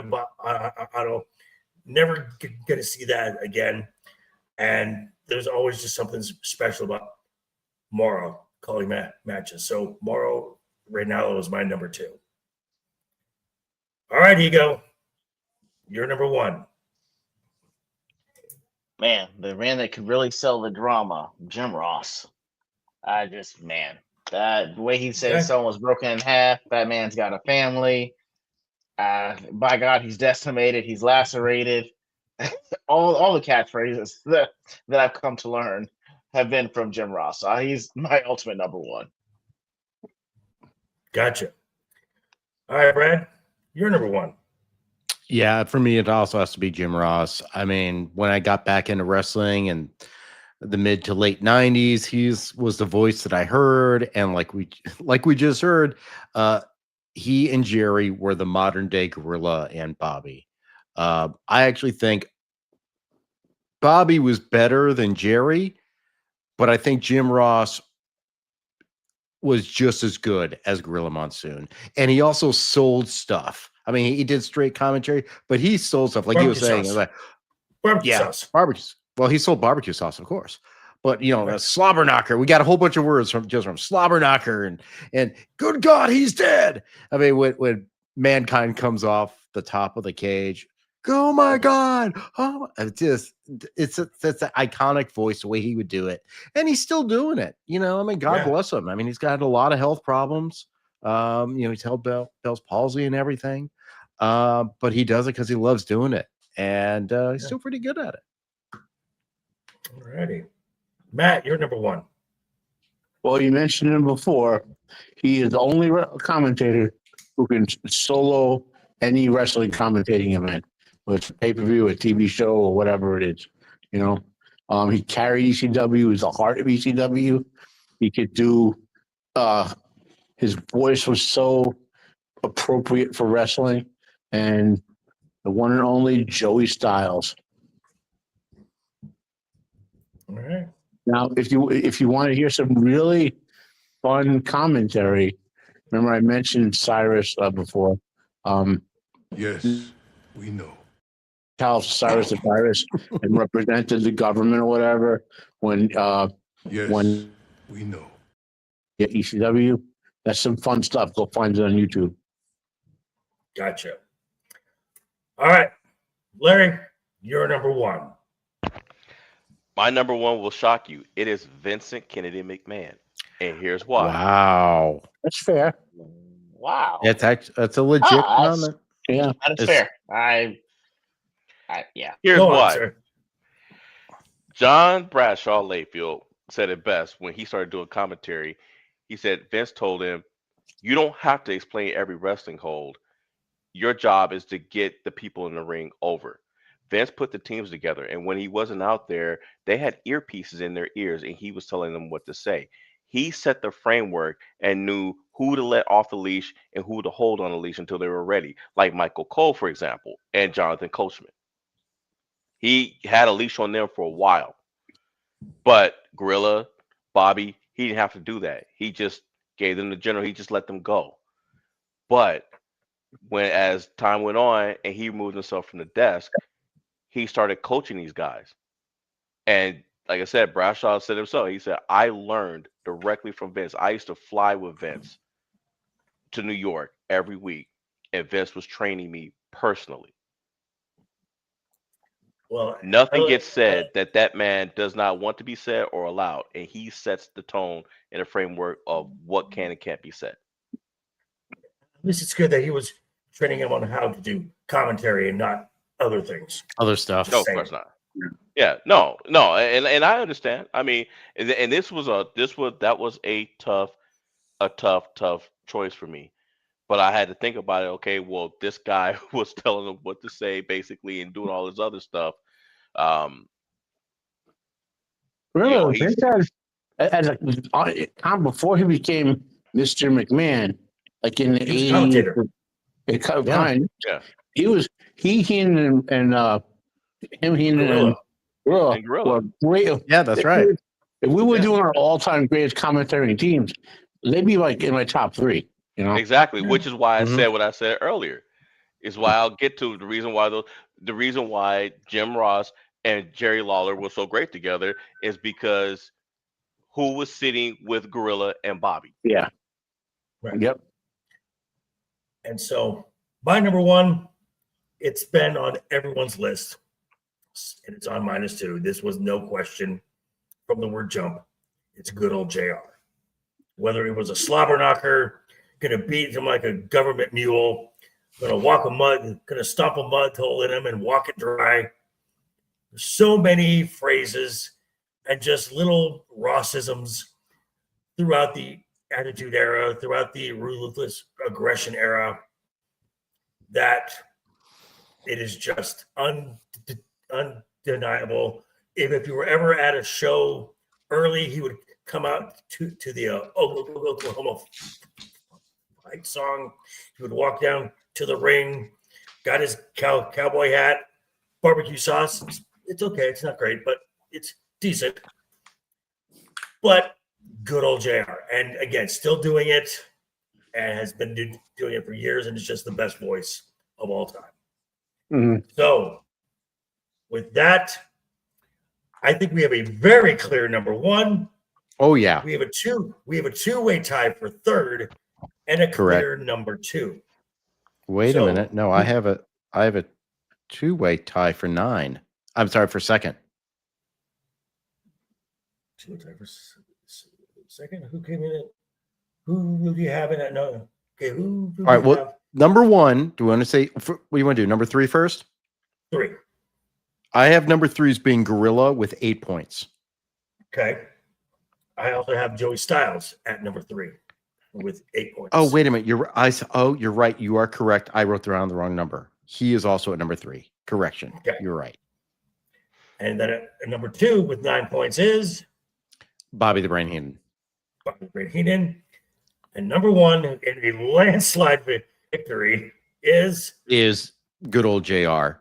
Speaker 1: bottle. Never going to see that again. And there's always just something special about Mauro calling matches. So Mauro Ranallo is my number 2. All right, Ego. You're number 1.
Speaker 3: Man, the man that could really sell the drama, Jim Ross. The way he said someone was broken in half, that man's got a family. By God, he's decimated, he's lacerated. all the catchphrases that I've come to learn have been from Jim Ross. He's my ultimate number 1.
Speaker 1: Gotcha. All right, Brad, you're number 1.
Speaker 4: Yeah, for me, it also has to be Jim Ross. I mean, when I got back into wrestling in the mid to late 90s, he was the voice that I heard. And like we just heard, he and Jerry were the modern day Gorilla and Bobby. I actually think Bobby was better than Jerry, but I think Jim Ross was just as good as Gorilla Monsoon. And he also sold stuff. I mean, he did straight commentary, but he sold stuff like
Speaker 1: Barbecue
Speaker 4: he was saying.
Speaker 1: sauce.
Speaker 4: Like,
Speaker 1: Barbecue
Speaker 4: yeah,
Speaker 1: sauce.
Speaker 4: barbecue. Well, he sold barbecue sauce, of course. But slobber knocker. We got a whole bunch of words from slobber knocker and good God, he's dead. I mean, when Mankind comes off the top of the cage. Oh my God. Oh, it's an iconic voice, the way he would do it. And he's still doing it. You know, I mean, God bless him. I mean, he's got a lot of health problems. You know, he's held Bell's palsy and everything. But he does it because he loves doing it. And he's still pretty good at it.
Speaker 1: All righty. Matt, you're number one.
Speaker 6: Well, you mentioned him before. He is the only commentator who can solo any wrestling commentating event, whether it's a pay-per-view, a TV show, or whatever it is. You know, he carried ECW. He's the heart of ECW. He could do. His voice was so appropriate for wrestling, and the one and only Joey Styles.
Speaker 1: All right.
Speaker 6: Now, if you want to hear some really fun commentary, remember I mentioned Cyrus before.
Speaker 9: Yes, we know.
Speaker 6: How Cyrus the Virus and represented the government or whatever when
Speaker 9: Yes,
Speaker 6: when
Speaker 9: we know.
Speaker 6: ECW. That's some fun stuff. Go find it on YouTube.
Speaker 1: Gotcha. All right. Larry, you're number one.
Speaker 5: My number one will shock you. It is Vincent Kennedy McMahon. And here's why.
Speaker 4: Wow.
Speaker 6: That's fair.
Speaker 3: Wow.
Speaker 4: That's a legit comment.
Speaker 6: Yeah.
Speaker 3: That is fair. Yeah.
Speaker 5: Here's
Speaker 1: Go on,
Speaker 5: why.
Speaker 1: sir.
Speaker 5: John Bradshaw Layfield said it best when he started doing commentary. He said Vince told him, "You don't have to explain every wrestling hold. Your job is to get the people in the ring over." Vince put the teams together, and when he wasn't out there, they had earpieces in their ears, and he was telling them what to say. He set the framework and knew who to let off the leash and who to hold on the leash until they were ready, like Michael Cole, for example, and Jonathan Coachman. He had a leash on them for a while, but Gorilla, Bobby, he didn't have to do that. He just gave them the general. He just let them go. But as time went on and he removed himself from the desk, he started coaching these guys. And like I said, Bradshaw said himself, he said, I learned directly from Vince. I used to fly with Vince to New York every week, and Vince was training me personally.
Speaker 1: Well,
Speaker 5: nothing gets said that man does not want to be said or allowed, and he sets the tone in a framework of what can and can't be said.
Speaker 1: At least it's good that he was training him on how to do commentary and not other things.
Speaker 4: Other stuff.
Speaker 5: No, of course not. Yeah, no, and I understand. I mean, and that was a tough choice for me. But I had to think about it. Okay, well, this guy was telling them what to say, basically, and doing all this other stuff.
Speaker 6: Really, Vince as a time before he became Mr. McMahon, like in the 80s. He and Gorilla were great.
Speaker 4: Yeah, that's right.
Speaker 6: If we were doing our all-time greatest commentary teams, they'd be like in my top 3. You know
Speaker 5: exactly, which is why I said what I said earlier. Is why I'll get to the reason why Jim Ross and Jerry Lawler were so great together is because who was sitting with Gorilla and Bobby?
Speaker 6: Yeah.
Speaker 1: Right.
Speaker 6: Yep.
Speaker 1: And so my number one, it's been on everyone's list, and it's on -2. This was no question from the word jump. It's good old JR. Whether it was a slobber knocker, gonna beat him like a government mule, gonna stomp a mud hole in him and walk it dry. So many phrases and just little Rossisms throughout the Attitude Era, throughout the Ruthless Aggression Era, that it is just undeniable. If you were ever at a show early, he would come out to the Oklahoma fight song. He would walk down to the ring, got his cowboy hat, barbecue sauce. It's okay. It's not great, but it's decent. But good old JR. And again, still doing it and has been doing it for years, and it's just the best voice of all time.
Speaker 6: Mm-hmm.
Speaker 1: So with that, I think we have a very clear number one.
Speaker 4: Oh, yeah.
Speaker 1: We have a two-way tie for third and a clear number 2.
Speaker 4: Wait a
Speaker 1: So,
Speaker 4: minute. No, I have a two-way tie for 9. I'm sorry, for second.
Speaker 1: second, who came in? Who do you have in that? No. Okay, who do
Speaker 4: All right.
Speaker 1: we
Speaker 4: Well,
Speaker 1: have?
Speaker 4: number 1. Do we want to say what do you want to do? Number 3 first?
Speaker 1: 3.
Speaker 4: I have number 3 as being Gorilla with 8 points.
Speaker 1: Okay. I also have Joey Styles at number 3 with 8 points.
Speaker 4: Oh, wait a minute. You're right. You are correct. I wrote down the wrong number. He is also at number 3. Correction.
Speaker 1: Okay.
Speaker 4: You're right.
Speaker 1: And then at number 2 with 9 points is
Speaker 4: Bobby the Brain Heenan.
Speaker 1: Bobby the Brain Heenan. And number 1 in a landslide victory is
Speaker 4: good old JR.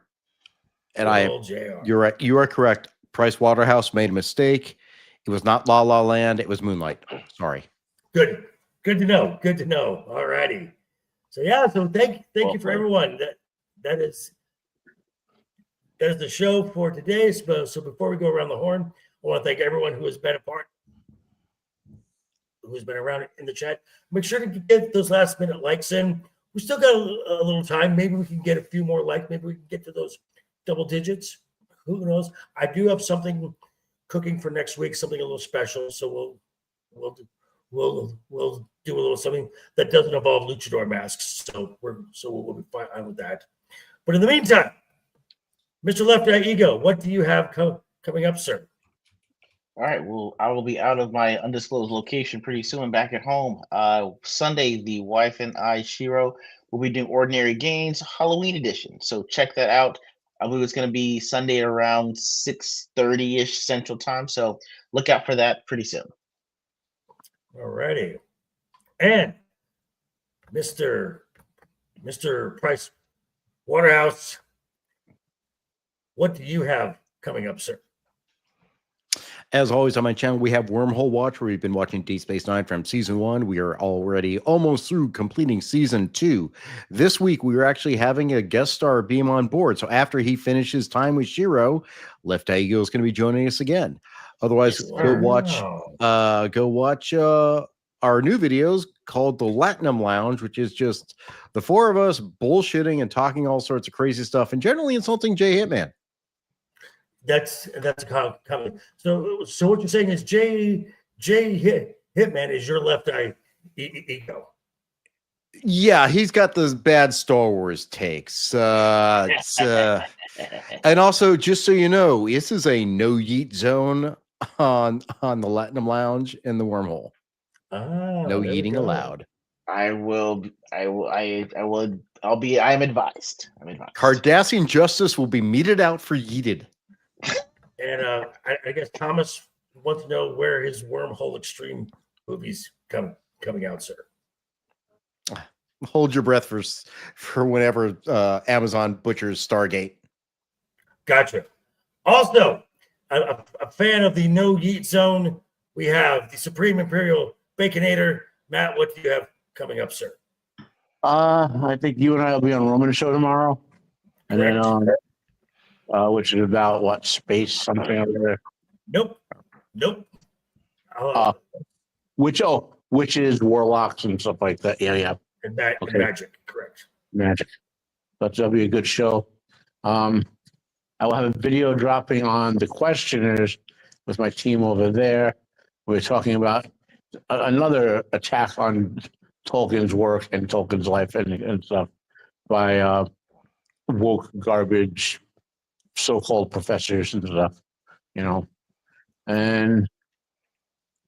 Speaker 4: And
Speaker 1: JR.
Speaker 4: You're right. You are correct. Price Waterhouse made a mistake. It was not La La Land. It was Moonlight. Sorry.
Speaker 1: Good to know. Good to know. All righty. So yeah. So thank you for everyone. That is the show for today. So before we go around the horn, I want to thank everyone who has been a part, who's been around in the chat. Make sure to get those last minute likes in. We still got a little time. Maybe we can get a few more likes. Maybe we can get to those double digits. Who knows? I do have something cooking for next week, something a little special. So we'll do a little something that doesn't involve luchador masks. So we'll be fine with that. But in the meantime, Mr. LeftEyeEgo, what do you have coming up, sir?
Speaker 3: All right. Well, I will be out of my undisclosed location pretty soon, back at home. Sunday, the wife and I, Shiro, will be doing Ordinary Games Halloween edition. So check that out. I believe it's going to be Sunday around 6:30-ish Central Time. So look out for that pretty soon.
Speaker 1: All righty. And Mr. Price Waterhouse, what do you have coming up, sir?
Speaker 4: As always on my channel, we have Wormhole Watch, where we've been watching Deep Space Nine from season 1. We are already almost through completing season 2. This week, we are actually having a guest star beam on board. So after he finishes time with Shiro, LeftEyeEgo is going to be joining us again. Otherwise, go watch our new videos called the Latinum Lounge, which is just the 4 of us bullshitting and talking all sorts of crazy stuff and generally insulting Jay Hitman.
Speaker 1: That's a comment. So what you're saying is Jay Hitman is your LeftEyeEgo.
Speaker 4: Yeah, he's got those bad Star Wars takes. And also, just so you know, this is a no yeet zone on the Latinum Lounge in the Wormhole. No yeeting allowed.
Speaker 3: I'll be. I'm advised.
Speaker 4: Cardassian justice will be meted out for yeeted.
Speaker 1: And I guess Thomas wants to know where his Wormhole Extreme movies coming out, sir.
Speaker 4: Hold your breath for whenever Amazon butchers Stargate.
Speaker 1: Gotcha. Also, a fan of the no yeet zone, we have the Supreme Imperial Baconator. Matt, what do you have coming up, sir?
Speaker 6: I think you and I will be on Roman's show tomorrow, and then which is about what, space something over there.
Speaker 1: Nope.
Speaker 6: Which is warlocks and stuff like that. Yeah.
Speaker 1: And magic, correct.
Speaker 6: Magic. But that'll be a good show. I will have a video dropping on the questioners with my team over there. We're talking about another attack on Tolkien's work and Tolkien's life and stuff by woke garbage so-called professors and stuff, And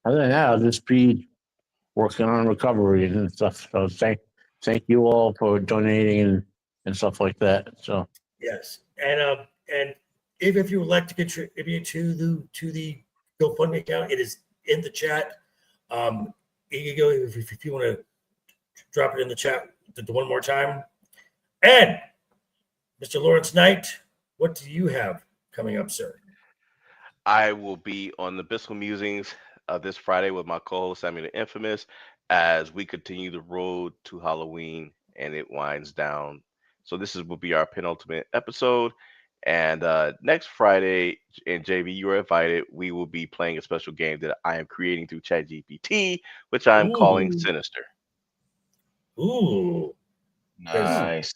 Speaker 6: other than that, I'll just be working on recovery and stuff. So thank you all for donating and stuff like that. So
Speaker 1: yes, and if you would like to contribute to the GoFundMe account, it is in the chat. Ego, if you want to drop it in the chat one more time. And Mr. Laurence Knight, what do you have coming up, sir?
Speaker 5: I will be on the Biscuit Musings this Friday with my co-host Sammy the Infamous as we continue the road to Halloween and it winds down. So this will be our penultimate episode. And next Friday, and JV, you are invited. We will be playing a special game that I am creating through ChatGPT, which I'm calling Sinister.
Speaker 1: Ooh.
Speaker 3: Nice.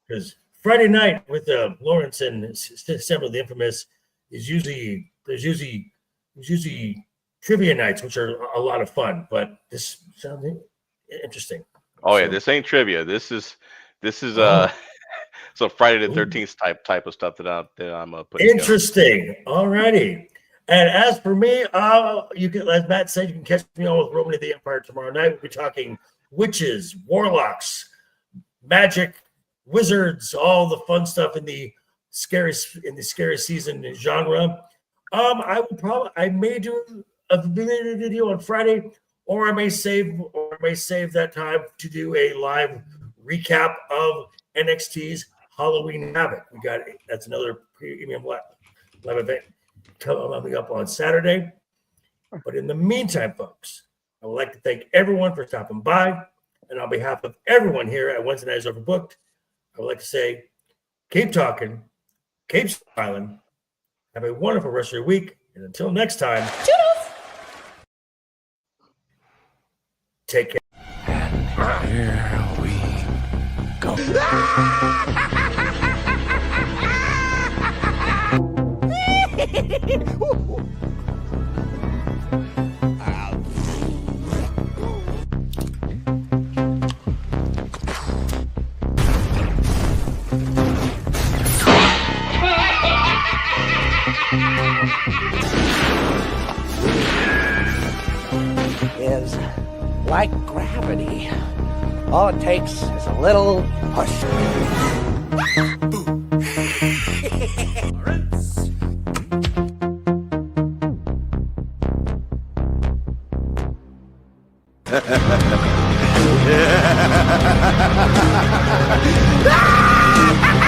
Speaker 1: Because Friday night with Laurence and several of the infamous is usually there's usually trivia nights, which are a lot of fun. But this sounds interesting.
Speaker 5: Oh yeah,
Speaker 1: So-
Speaker 5: this ain't trivia. This is
Speaker 1: Oh.
Speaker 5: so Friday the
Speaker 1: Ooh.
Speaker 5: 13th type of stuff that I'm putting together.
Speaker 1: Interesting. All righty. And as for me, you can, as Matt said, you can catch me on with Roman of the Empire tomorrow night. We'll be talking witches, warlocks, magic, wizards, all the fun stuff in the scary season genre. I may do a video on Friday, or I may save that time to do a live recap of NXT's Halloween Havoc. That's another premium live event coming up on Saturday. But in the meantime, folks, I would like to thank everyone for stopping by. And on behalf of everyone here at Wednesday Night is Overbooked, I would like to say, keep talking, keep smiling, have a wonderful rest of your week, and until next time, take care.
Speaker 4: Here we go.
Speaker 10: Is like gravity. All it takes is a little push.
Speaker 4: Yeah.